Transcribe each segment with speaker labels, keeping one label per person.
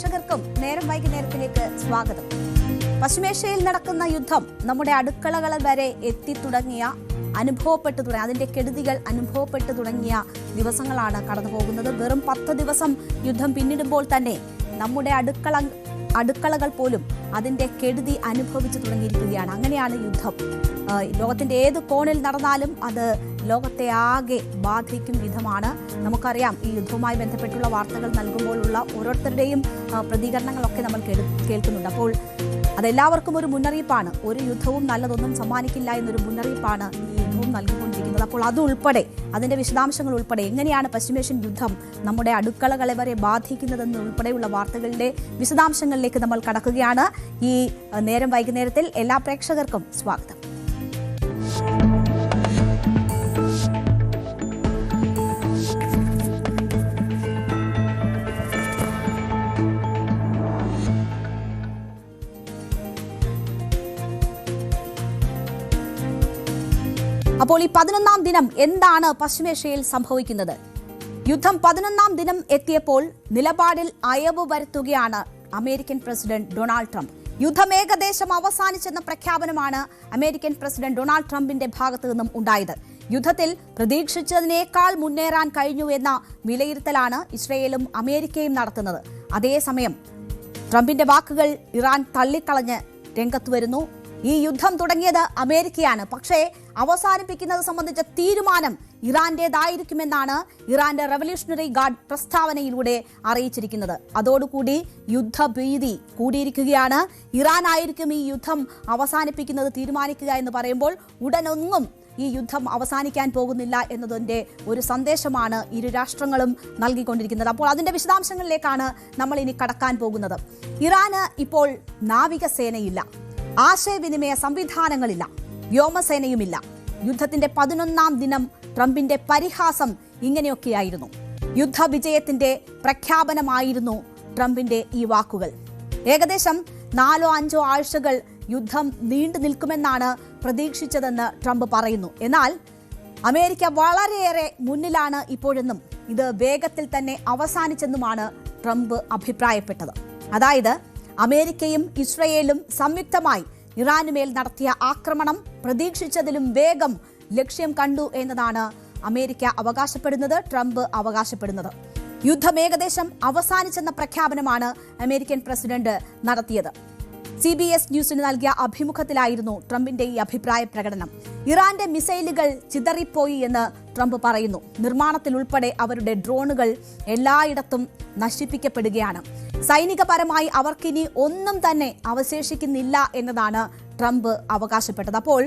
Speaker 1: പ്രേക്ഷകർക്കും നേരം വൈകുന്നേരത്തിലേക്ക് സ്വാഗതം. പശ്ചിമേഷ്യയിൽ നടക്കുന്ന യുദ്ധം നമ്മുടെ അടുക്കളകൾ വരെ അതിന്റെ കെടുതികൾ അനുഭവപ്പെട്ടു തുടങ്ങിയ ദിവസങ്ങളാണ് കടന്നുപോകുന്നത്. വെറും 10 ദിവസം യുദ്ധം പിന്നിടുമ്പോൾ തന്നെ നമ്മുടെ അടുക്കളകൾ പോലും അതിന്റെ കെടുതി അനുഭവിച്ചു തുടങ്ങിയിരിക്കുകയാണ്. അങ്ങനെയാണ് യുദ്ധം. ലോകത്തിന്റെ ഏത് കോണിൽ നടന്നാലും അത് ലോകത്തെ ആകെ ബാധിക്കും വിധമാണ്. നമുക്കറിയാം, ഈ യുദ്ധവുമായി ബന്ധപ്പെട്ടുള്ള വാർത്തകൾ നൽകുമ്പോഴുള്ള ഓരോരുത്തരുടെയും പ്രതികരണങ്ങളൊക്കെ നമ്മൾ കേൾക്കുന്നുണ്ട്. അപ്പോൾ അതെല്ലാവർക്കും ഒരു മുന്നറിയിപ്പാണ്. ഒരു യുദ്ധവും നല്ലതൊന്നും സമ്മാനിക്കില്ല എന്നൊരു മുന്നറിയിപ്പാണ് ഈ യുദ്ധവും നൽകിക്കൊണ്ടിരിക്കുന്നത്. അപ്പോൾ അതുൾപ്പെടെ, അതിന്റെ വിശദാംശങ്ങൾ ഉൾപ്പെടെ, എങ്ങനെയാണ് പശ്ചിമേഷ്യൻ യുദ്ധം നമ്മുടെ അടുക്കളകളെ വരെ ബാധിക്കുന്നതെന്ന് ഉൾപ്പെടെയുള്ള വാർത്തകളുടെ വിശദാംശങ്ങളിലേക്ക് നമ്മൾ കടക്കുകയാണ്. ഈ നേരം വൈകുന്നേരത്തിൽ എല്ലാ പ്രേക്ഷകർക്കും സ്വാഗതം. അപ്പോൾ ഈ 11ാം ദിനം എന്താണ് പശ്ചിമേഷ്യയിൽ സംഭവിക്കുന്നത്? യുദ്ധം 11ാം ദിനം എത്തിയപ്പോൾ നിലപാടിൽ അയവ് വരുത്തുകയാണ് അമേരിക്കൻ പ്രസിഡന്റ് ഡൊണാൾഡ് ട്രംപ്. യുദ്ധം ഏകദേശം അവസാനിച്ചെന്ന പ്രഖ്യാപനമാണ് അമേരിക്കൻ പ്രസിഡന്റ് ഡൊണാൾഡ് ട്രംപിന്റെ ഭാഗത്തു നിന്നും ഉണ്ടായത്. യുദ്ധത്തിൽ പ്രതീക്ഷിച്ചതിനേക്കാൾ മുന്നേറാൻ കഴിഞ്ഞു എന്ന വിലയിരുത്തലാണ് ഇസ്രയേലും അമേരിക്കയും നടത്തുന്നത്. അതേസമയം ട്രംപിന്റെ വാക്കുകൾ ഇറാൻ തള്ളിക്കളഞ്ഞ് രംഗത്ത് വരുന്നു. ഈ യുദ്ധം തുടങ്ങിയത് അമേരിക്കയാണ്, പക്ഷേ അവസാനിപ്പിക്കുന്നത് സംബന്ധിച്ച തീരുമാനം ഇറാന്റേതായിരിക്കുമെന്നാണ് ഇറാന്റെ റവല്യൂഷണറി ഗാർഡ് പ്രസ്താവനയിലൂടെ അറിയിച്ചിരിക്കുന്നത്. അതോടുകൂടി യുദ്ധഭീതി കൂടിയിരിക്കുകയാണ്. ഇറാൻ ആയിരിക്കും ഈ യുദ്ധം അവസാനിപ്പിക്കുന്നത് തീരുമാനിക്കുക എന്ന് പറയുമ്പോൾ ഉടനൊന്നും ഈ യുദ്ധം അവസാനിക്കാൻ പോകുന്നില്ല എന്നതിന്റെ ഒരു സന്ദേശമാണ് ഇരു രാഷ്ട്രങ്ങളും നൽകിക്കൊണ്ടിരിക്കുന്നത്. അപ്പോൾ അതിന്റെ വിശദാംശങ്ങളിലേക്കാണ് നമ്മൾ ഇനി കടക്കാൻ പോകുന്നത്. ഇറാന് ഇപ്പോൾ നാവികസേനയില്ല, ആശയവിനിമയ സംവിധാനങ്ങളില്ല, വ്യോമസേനയുമില്ല. യുദ്ധത്തിന്റെ 11ാം ദിനം ട്രംപിന്റെ പരിഹാസം ഇങ്ങനെയൊക്കെയായിരുന്നു. യുദ്ധവിജയത്തിന്റെ പ്രഖ്യാപനമായിരുന്നു ട്രംപിന്റെ ഈ വാക്കുകൾ. ഏകദേശം 4-5 ആഴ്ചകൾ യുദ്ധം നീണ്ടു നിൽക്കുമെന്നാണ് പ്രതീക്ഷിച്ചതെന്ന് ട്രംപ് പറയുന്നു. എന്നാൽ അമേരിക്ക വളരെയേറെ മുന്നിലാണ് ഇപ്പോഴെന്നും ഇത് വേഗത്തിൽ തന്നെ അവസാനിച്ചെന്നുമാണ് ട്രംപ് അഭിപ്രായപ്പെട്ടത്. അതായത് അമേരിക്കയും ഇസ്രയേലും സംയുക്തമായി ഇറാനുമേൽ നടത്തിയ ആക്രമണം പ്രതീക്ഷിച്ചതിലും വേഗം ലക്ഷ്യം കണ്ടു എന്നതാണ് അമേരിക്ക അവകാശപ്പെടുന്നത്, ട്രംപ് അവകാശപ്പെടുന്നത്. യുദ്ധം ഏകദേശം അവസാനിച്ചെന്ന പ്രഖ്യാപനമാണ് അമേരിക്കൻ പ്രസിഡന്റ് നടത്തിയത്. CBS ന്യൂസിന് നൽകിയ അഭിമുഖത്തിലായിരുന്നു ട്രംപിന്റെ ഈ അഭിപ്രായ പ്രകടനം. ഇറാന്റെ മിസൈലുകൾ ചിതറിപ്പോയി എന്ന് ട്രംപ് പറയുന്നു. നിർമ്മാണത്തിലുൾപ്പെടെ അവരുടെ ഡ്രോണുകൾ എല്ലായിടത്തും നശിപ്പിക്കപ്പെടുകയാണ്. സൈനികപരമായി അവർക്കിനി ഒന്നും തന്നെ അവശേഷിക്കുന്നില്ല എന്നതാണ് ട്രംപ് അവകാശപ്പെട്ടത്. അപ്പോൾ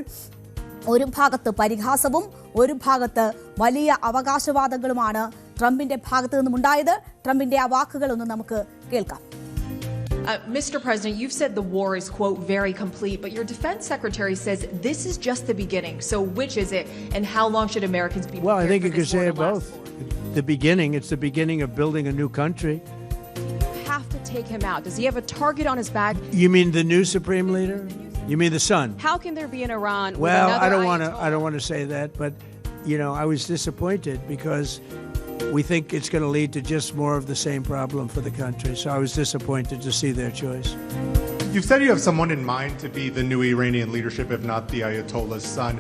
Speaker 1: ഒരു ഭാഗത്ത് പരിഹാസവും ഒരു ഭാഗത്ത് വലിയ അവകാശവാദങ്ങളുമാണ് ട്രംപിന്റെ ഭാഗത്തു നിന്നും ഉണ്ടായത്. ട്രംപിന്റെ ആ വാക്കുകളൊന്ന് നമുക്ക് കേൾക്കാം.
Speaker 2: Mr. President, you've said the war is, quote, very complete, but your defense secretary says this is just the beginning. So which is it, and how long should Americans be prepared?
Speaker 3: Well, I think you could say it both. The beginning, it's the beginning of building a new country.
Speaker 2: You have to take him out. Does he have a target on his back?
Speaker 3: You mean the new supreme leader? You mean the son?
Speaker 2: How can there be an Iran with
Speaker 3: well,
Speaker 2: another
Speaker 3: I don't want to say that, but I was disappointed because we think it's going to lead to just more of the same problem for the country. So I was disappointed to see their choice.
Speaker 4: You said you have someone in mind to be the new Iranian leadership, if not the Ayatollah's son.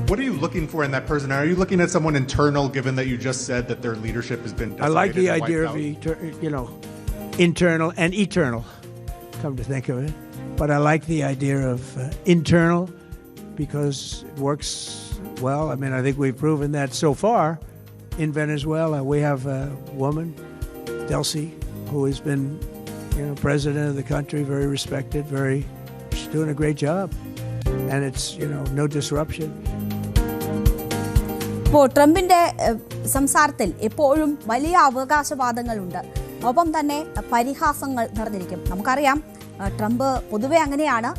Speaker 4: What are you looking for in that person? Are you looking at someone internal, given that you just said that their leadership has been decimated?
Speaker 3: I like the idea of internal and eternal, come to think of it. But I like the idea of internal because it works well. I mean, I think we've proven that so far. In Venezuela, we have a woman, Delcy, who has been, president of the country, very respected, she's doing a great job. And it's, no disruption.
Speaker 1: ഇപ്പോൾ ട്രംപിന്റെ സംസാരത്തിൽ എപ്പോഴും വലിയ അവകാശവാദങ്ങളുണ്ട്, ഒപ്പം തന്നെ പരിഹാസങ്ങൾ നിറഞ്ഞിരിക്കും. നമുക്കറിയാം, Trump പൊതുവെ അങ്ങനെയാണ്.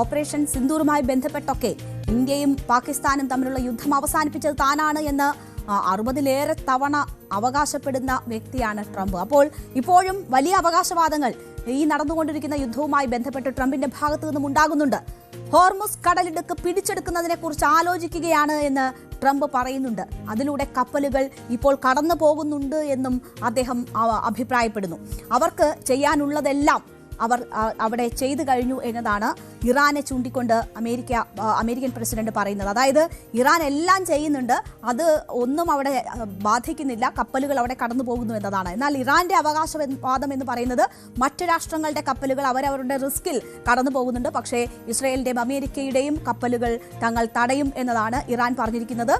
Speaker 1: ഓപ്പറേഷൻ സിന്ദൂറുമായി ബന്ധപ്പെട്ടൊക്കെ ഇന്ത്യയും പാകിസ്ഥാനും തമ്മിലുള്ള യുദ്ധം അവസാനിപ്പിച്ചത് താനാണ് എന്ന് 60-ലേറെ തവണ അവകാശപ്പെടുന്ന വ്യക്തിയാണ് ട്രംപ്. അപ്പോൾ ഇപ്പോഴും വലിയ അവകാശവാദങ്ങൾ ഈ നടന്നുകൊണ്ടിരിക്കുന്ന യുദ്ധവുമായി ബന്ധപ്പെട്ട് ട്രംപിന്റെ ഭാഗത്തു നിന്നും ഉണ്ടാകുന്നുണ്ട്. ഹോർമുസ് കടലിടുക്ക് പിടിച്ചെടുക്കുന്നതിനെ കുറിച്ച് ആലോചിക്കുകയാണ് എന്ന് ട്രംപ് പറയുന്നുണ്ട്. അതിലൂടെ കപ്പലുകൾ ഇപ്പോൾ കടന്നു പോകുന്നുണ്ട് എന്നും അദ്ദേഹം അഭിപ്രായപ്പെടുന്നു. അവർക്ക് ചെയ്യാനുള്ളതെല്ലാം അവർ അവിടെ ചെയ്തു കഴിഞ്ഞു എന്നതാണ് ഇറാനെ ചൂണ്ടിക്കൊണ്ട് അമേരിക്കൻ പ്രസിഡന്റ് പറയുന്നത്. അതായത് ഇറാൻ എല്ലാം ചെയ്യുന്നുണ്ട്, അത് ഒന്നും അവിടെ ബാധിക്കുന്നില്ല, കപ്പലുകൾ അവിടെ കടന്നു പോകുന്നു എന്നതാണ്. എന്നാൽ ഇറാന്റെ അവകാശവാദം എന്ന് പറയുന്നത് മറ്റു രാഷ്ട്രങ്ങളുടെ കപ്പലുകൾ അവരവരുടെ റിസ്കിൽ കടന്നു പോകുന്നുണ്ട്, പക്ഷേ ഇസ്രയേലിന്റെയും അമേരിക്കയുടെയും കപ്പലുകൾ തങ്ങൾ തടയും എന്നതാണ് ഇറാൻ പറഞ്ഞിരിക്കുന്നത്.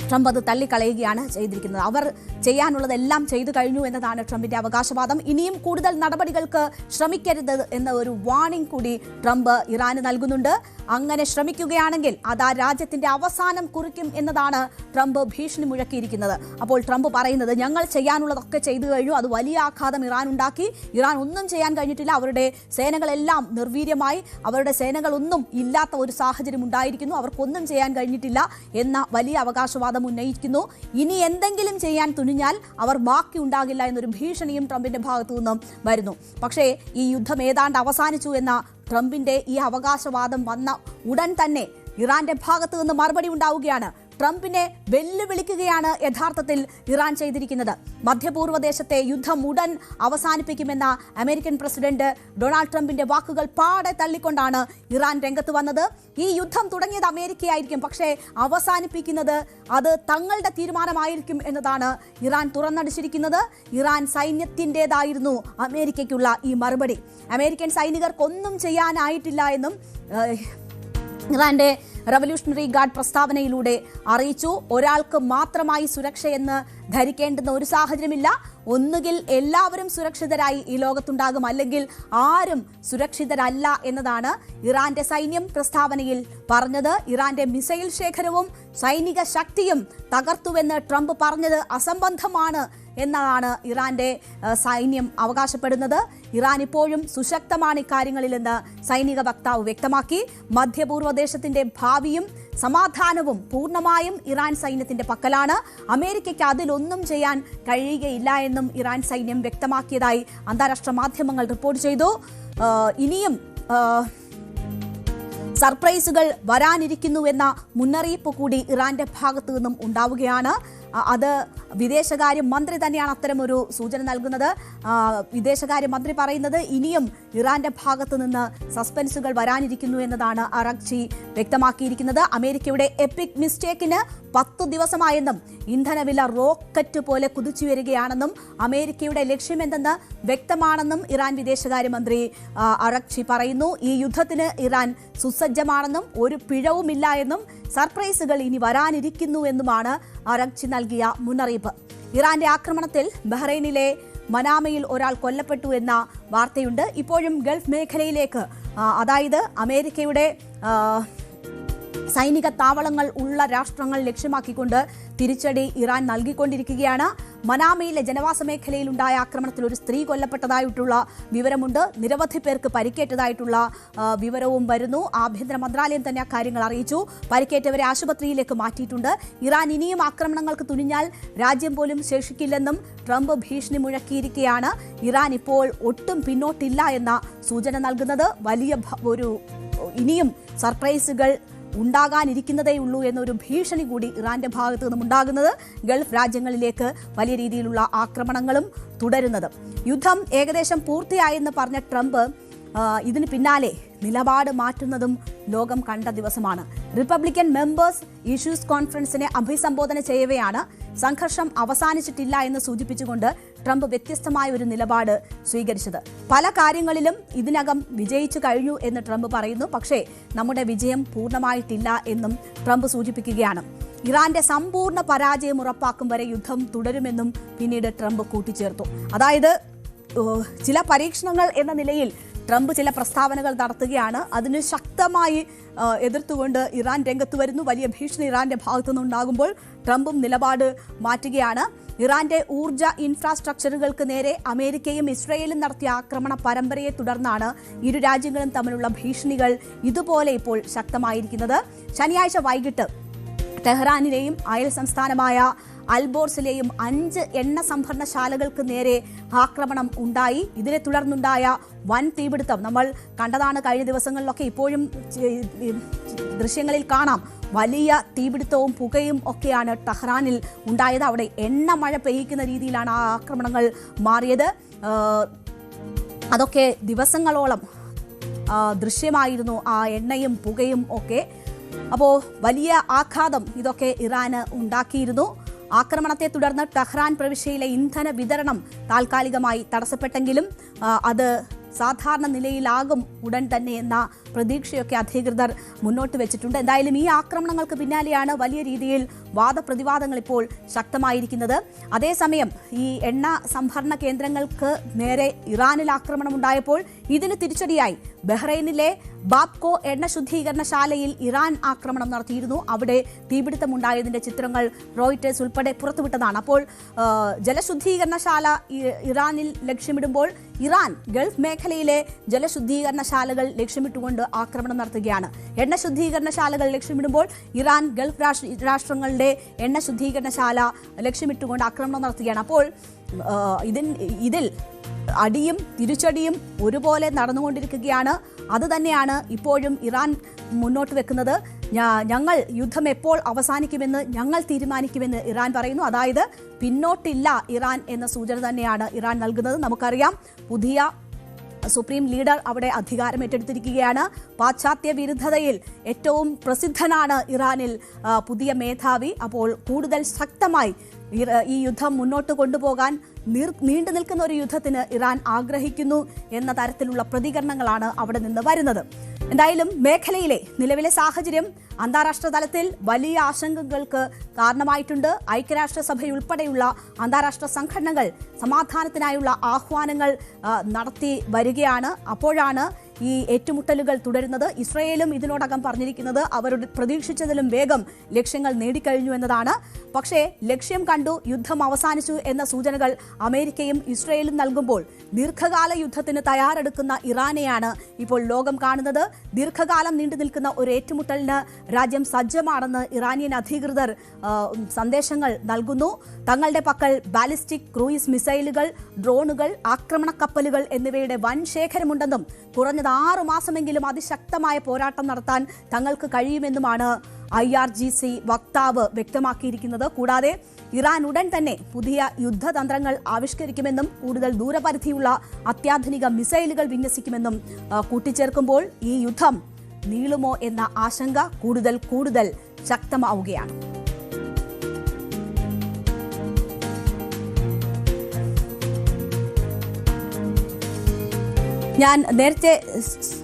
Speaker 1: ട്രംപ് അത് തള്ളിക്കളയുകയാണ് ചെയ്തിരിക്കുന്നത്. അവർ ചെയ്യാനുള്ളതെല്ലാം ചെയ്തു കഴിഞ്ഞു എന്നതാണ് ട്രംപിന്റെ അവകാശവാദം. ഇനിയും കൂടുതൽ നടപടികൾക്ക് ശ്രമിക്കരുത് എന്ന ഒരു വാർണിംഗ് കൂടി ട്രംപ് ഇറാന് നൽകുന്നുണ്ട്. അങ്ങനെ ശ്രമിക്കുകയാണെങ്കിൽ അത് ആ രാജ്യത്തിന്റെ അവസാനം കുറിക്കും എന്നതാണ് ട്രംപ് ഭീഷണി മുഴക്കിയിരിക്കുന്നത്. അപ്പോൾ ട്രംപ് പറയുന്നത് ഞങ്ങൾ ചെയ്യാനുള്ളതൊക്കെ ചെയ്തു കഴിഞ്ഞു, അത് വലിയ ആഘാതം ഇറാൻ ഉണ്ടാക്കി, ഇറാൻ ഒന്നും ചെയ്യാൻ കഴിഞ്ഞിട്ടില്ല, അവരുടെ സേനകളെല്ലാം നിർവീര്യമായി, അവരുടെ സേനകളൊന്നും ഇല്ലാത്ത ഒരു സാഹചര്യം ഉണ്ടായിരിക്കുന്നു, അവർക്കൊന്നും ചെയ്യാൻ കഴിഞ്ഞിട്ടില്ല എന്ന വലിയ അവകാശവാദം ഉന്നയിക്കുന്നു. ഇനി എന്തെങ്കിലും ചെയ്യാൻ തുനിഞ്ഞാൽ അവർ ബാക്കി ഉണ്ടാകില്ല എന്നൊരു ഭീഷണിയും ട്രംപിന്റെ ഭാഗത്തു നിന്നും വരുന്നു. പക്ഷേ ഈ യുദ്ധം ഏതാണ്ട് അവസാനിച്ചു എന്ന ട്രംപിന്റെ ഈ അവകാശവാദം വന്ന ഉടൻ തന്നെ ഇറാന്റെ ഭാഗത്തു നിന്ന് മറുപടി ഉണ്ടാവുകയാണ്. ട്രംപിനെ വെല്ലുവിളിക്കുകയാണ് യഥാർത്ഥത്തിൽ ഇറാൻ ചെയ്തിരിക്കുന്നത്. മധ്യപൂർവ്വദേശത്തെ യുദ്ധം ഉടൻ അവസാനിപ്പിക്കുമെന്ന അമേരിക്കൻ പ്രസിഡന്റ് ഡൊണാൾഡ് ട്രംപിന്റെ വാക്കുകൾ പാടെ തള്ളിക്കൊണ്ടാണ് ഇറാൻ രംഗത്ത് വന്നത്. ഈ യുദ്ധം തുടങ്ങിയത് അമേരിക്കയായിരിക്കും, പക്ഷേ അവസാനിപ്പിക്കുന്നത് അത് തങ്ങളുടെ തീരുമാനമായിരിക്കും എന്നതാണ് ഇറാൻ തുറന്നടിച്ചിരിക്കുന്നത്. ഇറാൻ സൈന്യത്തിൻ്റെതായിരുന്നു അമേരിക്കയ്ക്കുള്ള ഈ മറുപടി. അമേരിക്കൻ സൈനികർക്കൊന്നും ചെയ്യാനായിട്ടില്ല എന്നും ഇറാന്റെ റവല്യൂഷണറി ഗാർഡ് പ്രസ്താവനയിലൂടെ അറിയിച്ചു. ഒരാൾക്ക് മാത്രമായി സുരക്ഷയെന്ന് ധരിക്കേണ്ടുന്ന ഒരു സാഹചര്യമില്ല. ഒന്നുകിൽ എല്ലാവരും സുരക്ഷിതരായി ഈ ലോകത്തുണ്ടാകും, അല്ലെങ്കിൽ ആരും സുരക്ഷിതരല്ല എന്നതാണ് ഇറാന്റെ സൈന്യം പ്രസ്താവനയിൽ പറഞ്ഞത്. ഇറാന്റെ മിസൈൽ ശേഖരവും സൈനിക ശക്തിയും തകർത്തുവെന്ന് ട്രംപ് പറഞ്ഞത് അസംബന്ധമാണ് എന്നതാണ് ഇറാന്റെ സൈന്യം അവകാശപ്പെടുന്നത്. ഇറാൻ ഇപ്പോഴും സുശക്തമാണ് ഇക്കാര്യങ്ങളിലെന്ന് സൈനിക വക്താവ് വ്യക്തമാക്കി. മധ്യപൂർവ്വദേശത്തിന്റെ ഭാവിയും സമാധാനവും പൂർണ്ണമായും ഇറാൻ സൈന്യത്തിന്റെ പക്കലാണ്. അമേരിക്കയ്ക്ക് അതിലൊന്നും ചെയ്യാൻ കഴിയുകയില്ല എന്നും ഇറാൻ സൈന്യം വ്യക്തമാക്കിയതായി അന്താരാഷ്ട്ര മാധ്യമങ്ങൾ റിപ്പോർട്ട് ചെയ്തു. ഇനിയും സർപ്രൈസുകൾ വരാനിരിക്കുന്നുവെന്ന മുന്നറിയിപ്പ് കൂടി ഇറാന്റെ ഭാഗത്തു നിന്നും ഉണ്ടാവുകയാണ്. അത് വിദേശകാര്യ മന്ത്രി തന്നെയാണ് അത്തരമൊരു സൂചന നൽകുന്നത്. വിദേശകാര്യമന്ത്രി പറയുന്നത് ഇനിയും ഇറാന്റെ ഭാഗത്തു നിന്ന് സസ്പെൻസുകൾ വരാനിരിക്കുന്നു എന്നതാണ് അറാഗ്ചി വ്യക്തമാക്കിയിരിക്കുന്നത്. അമേരിക്കയുടെ എപ്പിക് മിസ്റ്റേക്കിന് 10 ദിവസമായെന്നും ഇന്ധനവില റോക്കറ്റ് പോലെ കുതിച്ചു വരികയാണെന്നും അമേരിക്കയുടെ ലക്ഷ്യമെന്തെന്ന് വ്യക്തമാണെന്നും ഇറാൻ വിദേശകാര്യമന്ത്രി അറാഗ്ചി പറയുന്നു. ഈ യുദ്ധത്തിന് ഇറാൻ സുസജ്ജമാണെന്നും ഒരു പിഴവുമില്ല എന്നും സർപ്രൈസുകൾ ഇനി വരാനിരിക്കുന്നു എന്നുമാണ് അറാഗ്ചി നൽകിയ മുന്നറിയിപ്പ്. ഇറാന്റെ ആക്രമണത്തിൽ ബഹ്റൈനിലെ മനാമയിൽ ഒരാൾ കൊല്ലപ്പെട്ടു എന്ന വാർത്തയുണ്ട്. ഇപ്പോഴും ഗൾഫ് മേഖലയിലേക്ക്, അതായത് അമേരിക്കയുടെ സൈനിക താവളങ്ങൾ ഉള്ള രാഷ്ട്രങ്ങൾ ലക്ഷ്യമാക്കിക്കൊണ്ട് തിരിച്ചടി ഇറാൻ നൽകിക്കൊണ്ടിരിക്കുകയാണ്. മനാമയിലെ ജനവാസ മേഖലയിലുണ്ടായ ആക്രമണത്തിൽ ഒരു സ്ത്രീ കൊല്ലപ്പെട്ടതായിട്ടുള്ള വിവരമുണ്ട്. നിരവധി പേർക്ക് പരിക്കേറ്റതായിട്ടുള്ള വിവരവും വരുന്നു. ആഭ്യന്തര മന്ത്രാലയം തന്നെ അക്കാര്യങ്ങൾ അറിയിച്ചു. പരിക്കേറ്റവരെ ആശുപത്രിയിലേക്ക് മാറ്റിയിട്ടുണ്ട്. ഇറാൻ ഇനിയും ആക്രമണങ്ങൾക്ക് തുനിഞ്ഞാൽ രാജ്യം പോലും ശേഷിക്കില്ലെന്നും ട്രംപ് ഭീഷണി മുഴക്കിയിരിക്കുകയാണ്. ഇറാൻ ഇപ്പോൾ ഒട്ടും പിന്നോട്ടില്ല എന്ന സൂചന നൽകുന്നത്. വലിയ ഇനിയും സർപ്രൈസുകൾ ഉണ്ടാകാനിരിക്കുന്നതേയുള്ളൂ എന്നൊരു ഭീഷണി കൂടി ഇറാന്റെ ഭാഗത്തു നിന്നും ഉണ്ടാകുന്നത്. ഗൾഫ് രാജ്യങ്ങളിലേക്ക് വലിയ രീതിയിലുള്ള ആക്രമണങ്ങളും തുടരുന്നത്. യുദ്ധം ഏകദേശം പൂർത്തിയായെന്ന് പറഞ്ഞ ട്രംപ് ഇതിന് പിന്നാലെ നിലപാട് മാറ്റുന്നതും ലോകം കണ്ട ദിവസമാണ്. റിപ്പബ്ലിക്കൻ മെമ്പേഴ്സ് ഇഷ്യൂസ് കോൺഫറൻസിനെ അഭിസംബോധന ചെയ്യവെയാണ് സംഘർഷം അവസാനിച്ചിട്ടില്ല എന്ന് സൂചിപ്പിച്ചുകൊണ്ട് ട്രംപ് വ്യത്യസ്തമായ ഒരു നിലപാട് സ്വീകരിച്ചത്. പല കാര്യങ്ങളിലും ഇതിനകം വിജയിച്ചു കഴിഞ്ഞു എന്ന് ട്രംപ് പറയുന്നു. പക്ഷേ നമ്മുടെ വിജയം പൂർണ്ണമായിട്ടില്ല എന്നും ട്രംപ് സൂചിപ്പിക്കുകയാണ്. ഇറാന്റെ സമ്പൂർണ്ണ പരാജയം ഉറപ്പാക്കും വരെ യുദ്ധം തുടരുമെന്നും പിന്നീട് ട്രംപ് കൂട്ടിച്ചേർത്തു. അതായത് ചില പരീക്ഷണങ്ങൾ എന്ന നിലയിൽ ട്രംപ് ചില പ്രസ്താവനകൾ നടത്തുകയാണ്. അതിന് ശക്തമായി എതിർത്തുകൊണ്ട് ഇറാൻ രംഗത്ത് വരുന്നു. വലിയ ഭീഷണി ഇറാന്റെ ഭാഗത്തുനിന്നുണ്ടാകുമ്പോൾ ട്രംപും നിലപാട് മാറ്റുകയാണ്. ഇറാന്റെ ഊർജ്ജ ഇൻഫ്രാസ്ട്രക്ചറുകൾക്ക് നേരെ അമേരിക്കയും ഇസ്രയേലും നടത്തിയ ആക്രമണ പരമ്പരയെ തുടർന്നാണ് ഇരു രാജ്യങ്ങളും തമ്മിലുള്ള ഭീഷണികൾ ഇതുപോലെ ഇപ്പോൾ ശക്തമായിരിക്കുന്നത്. ശനിയാഴ്ച വൈകിട്ട് ടെഹ്റാനിലെയും അയൽ സംസ്ഥാനമായ അൽബോർസിലെയും 5 എണ്ണ സംഭരണശാലകൾക്ക് നേരെ ആക്രമണം ഉണ്ടായി. ഇതിനെ തുടർന്നുണ്ടായ വൻ തീപിടുത്തം നമ്മൾ കണ്ടതാണ് കഴിഞ്ഞ ദിവസങ്ങളിലൊക്കെ. ഇപ്പോഴും ദൃശ്യങ്ങളിൽ കാണാം വലിയ തീപിടുത്തവും പുകയും ഒക്കെയാണ് ടെഹ്റാനിൽ ഉണ്ടായത്. അവിടെ എണ്ണ മഴ പെയ്യിക്കുന്ന രീതിയിലാണ് ആ ആക്രമണങ്ങൾ മാറിയത്. അതൊക്കെ ദിവസങ്ങളോളം ദൃശ്യമായിരുന്നു, ആ എണ്ണയും പുകയും ഒക്കെ. അപ്പോൾ വലിയ ആഘാതം ഇതൊക്കെ ഇറാന് ഉണ്ടാക്കിയിരുന്നു. ആക്രമണത്തെ തുടർന്ന് ടെഹ്റാൻ പ്രവിശ്യയിലെ ഇന്ധന വിതരണം താൽക്കാലികമായി തടസ്സപ്പെട്ടെങ്കിലും അത് സാധാരണ നിലയിലാകും ഉടൻ തന്നെ എന്ന പ്രതീക്ഷയൊക്കെ അധികൃതർ മുന്നോട്ട് വെച്ചിട്ടുണ്ട്. എന്തായാലും ഈ ആക്രമണങ്ങൾക്ക് പിന്നാലെയാണ് വലിയ രീതിയിൽ വാദപ്രതിവാദങ്ങൾ ഇപ്പോൾ ശക്തമായിരിക്കുന്നത്. അതേസമയം ഈ എണ്ണ സംഭരണ കേന്ദ്രങ്ങൾക്ക് നേരെ ഇറാനിൽ ആക്രമണം ഉണ്ടായപ്പോൾ ഇതിന് തിരിച്ചടിയായി ബഹ്റൈനിലെ ബാബ്കോ എണ്ണ ശുദ്ധീകരണശാലയിൽ ഇറാൻ ആക്രമണം നടത്തിയിരുന്നു. അവിടെ തീപിടുത്തമുണ്ടായതിന്റെ ചിത്രങ്ങൾ റോയിറ്റേഴ്സ് ഉൾപ്പെടെ പുറത്തുവിട്ടതാണ്. അപ്പോൾ ജലശുദ്ധീകരണശാല ഇറാനിൽ ലക്ഷ്യമിടുമ്പോൾ ഇറാൻ ഗൾഫ് മേഖലയിലെ ജലശുദ്ധീകരണശാലകൾ ലക്ഷ്യമിട്ടുകൊണ്ട് ആക്രമണം നടത്തുകയാണ്. എണ്ണ ശുദ്ധീകരണശാലകൾ ലക്ഷ്യമിടുമ്പോൾ ഇറാൻ ഗൾഫ് രാഷ്ട്രങ്ങളുടെ എണ്ണ ശുദ്ധീകരണശാല ലക്ഷ്യമിട്ടുകൊണ്ട് ആക്രമണം നടത്തുകയാണ്. അപ്പോൾ ഇതിൽ അടിയും തിരിച്ചടിയും ഒരുപോലെ നടന്നുകൊണ്ടിരിക്കുകയാണ്. അതുതന്നെയാണ് ഇപ്പോഴും ഇറാൻ മുന്നോട്ട് വെക്കുന്നത്. ഞങ്ങൾ യുദ്ധം എപ്പോൾ അവസാനിക്കുമെന്ന് ഞങ്ങൾ തീരുമാനിക്കുമെന്ന് ഇറാൻ പറയുന്നു. അതായത് പിന്നോട്ടില്ല ഇറാൻ എന്ന സൂചന തന്നെയാണ് ഇറാൻ നൽകുന്നത്. നമുക്കറിയാം, പുതിയ സുപ്രീം ലീഡർ അവിടെ അധികാരം ഏറ്റെടുത്തിരിക്കുകയാണ്. പാശ്ചാത്യ വിരുദ്ധതയിൽ ഏറ്റവും പ്രസിദ്ധനാണ് ഇറാനിൽ പുതിയ മേധാവി. അപ്പോൾ കൂടുതൽ ശക്തമായി ഈ യുദ്ധം മുന്നോട്ട് കൊണ്ടുപോകാൻ നീണ്ടു നിൽക്കുന്ന ഒരു യുദ്ധത്തിന് ഇറാൻ ആഗ്രഹിക്കുന്നു എന്ന തരത്തിലുള്ള പ്രതികരണങ്ങളാണ് അവിടെ നിന്ന് വരുന്നത്. എന്തായാലും മേഖലയിലെ നിലവിലെ സാഹചര്യം അന്താരാഷ്ട്ര തലത്തിൽ വലിയ ആശങ്കകൾക്ക് കാരണമായിട്ടുണ്ട്. ഐക്യരാഷ്ട്രസഭയുൾപ്പെടെയുള്ള അന്താരാഷ്ട്ര സംഘടനകൾ സമാധാനത്തിനായുള്ള ആഹ്വാനങ്ങൾ നടത്തി വരികയാണ്. അപ്പോഴാണ് ഈ ഏറ്റുമുട്ടലുകൾ തുടരുന്നത്. ഇസ്രയേലും ഇതിനോടകം പറഞ്ഞിരിക്കുന്നത് അവരുടെ പ്രതീക്ഷിച്ചതിലും വേഗം ലക്ഷ്യങ്ങൾ നേടിക്കഴിഞ്ഞു എന്നതാണ്. പക്ഷേ ലക്ഷ്യം കണ്ടു, യുദ്ധം അവസാനിച്ചു എന്ന സൂചനകൾ അമേരിക്കയും ഇസ്രയേലും നൽകുമ്പോൾ ദീർഘകാല യുദ്ധത്തിന് തയ്യാറെടുക്കുന്ന ഇറാനെയാണ് ഇപ്പോൾ ലോകം കാണുന്നത്. ദീർഘകാലം നീണ്ടു നിൽക്കുന്ന ഒരു ഏറ്റുമുട്ടലിന് രാജ്യം സജ്ജമാണെന്ന് ഇറാനിയൻ അധികൃതർ സന്ദേശങ്ങൾ നൽകുന്നു. തങ്ങളുടെ പക്കൽ ബാലിസ്റ്റിക് ക്രൂയിസ് മിസൈലുകൾ, ഡ്രോണുകൾ, ആക്രമണ കപ്പലുകൾ എന്നിവയുടെ വൻ ശേഖരമുണ്ടെന്നും കുറഞ്ഞത് 6 മാസമെങ്കിലും അതിശക്തമായ പോരാട്ടം നടത്താൻ തങ്ങൾക്ക് കഴിയുമെന്നുമാണ് IRGC വക്താവ് വ്യക്തമാക്കിയിരിക്കുന്നത്. കൂടാതെ ഇറാൻ ഉടൻ തന്നെ പുതിയ യുദ്ധതന്ത്രങ്ങൾ ആവിഷ്കരിക്കുമെന്നും കൂടുതൽ ദൂരപരിധിയുള്ള അത്യാധുനിക മിസൈലുകൾ വിന്യസിക്കുമെന്നും കൂട്ടിച്ചേർക്കുമ്പോൾ ഈ യുദ്ധം നീളുമോ എന്ന ആശങ്ക കൂടുതൽ ശക്തമാവുകയാണ്. ഞാൻ നേരത്തെ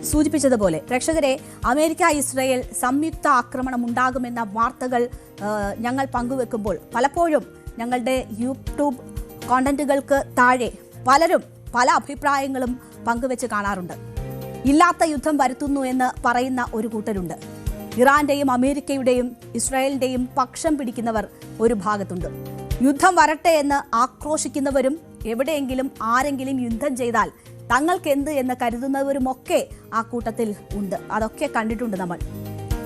Speaker 1: സൂചിപ്പിച്ചതുപോലെ പ്രേക്ഷകരെ, അമേരിക്ക ഇസ്രയേൽ സംയുക്ത ആക്രമണം ഉണ്ടാകുമെന്ന വാർത്തകൾ ഞങ്ങൾ പങ്കുവെക്കുമ്പോൾ പലപ്പോഴും ഞങ്ങളുടെ യൂട്യൂബ് കോണ്ടന്റുകൾക്ക് താഴെ പലരും പല അഭിപ്രായങ്ങളും പങ്കുവെച്ച് കാണാറുണ്ട്. ഇല്ലാത്ത യുദ്ധം വരുത്തുന്നു എന്ന് പറയുന്ന ഒരു കൂട്ടരുണ്ട്. ഇറാന്റെയും അമേരിക്കയുടെയും ഇസ്രായേലിന്റെയും പക്ഷം പിടിക്കുന്നവർ ഒരു ഭാഗത്തുണ്ട്. യുദ്ധം വരട്ടെ എന്ന് ആക്രോശിക്കുന്നവരും എവിടെയെങ്കിലും ആരെങ്കിലും യുദ്ധം ചെയ്താൽ തങ്ങൾക്ക് എന്ത് എന്ന് കരുതുന്നവരുമൊക്കെ ആ കൂട്ടത്തിൽ ഉണ്ട്. അതൊക്കെ കണ്ടിട്ടുണ്ട് നമ്മൾ.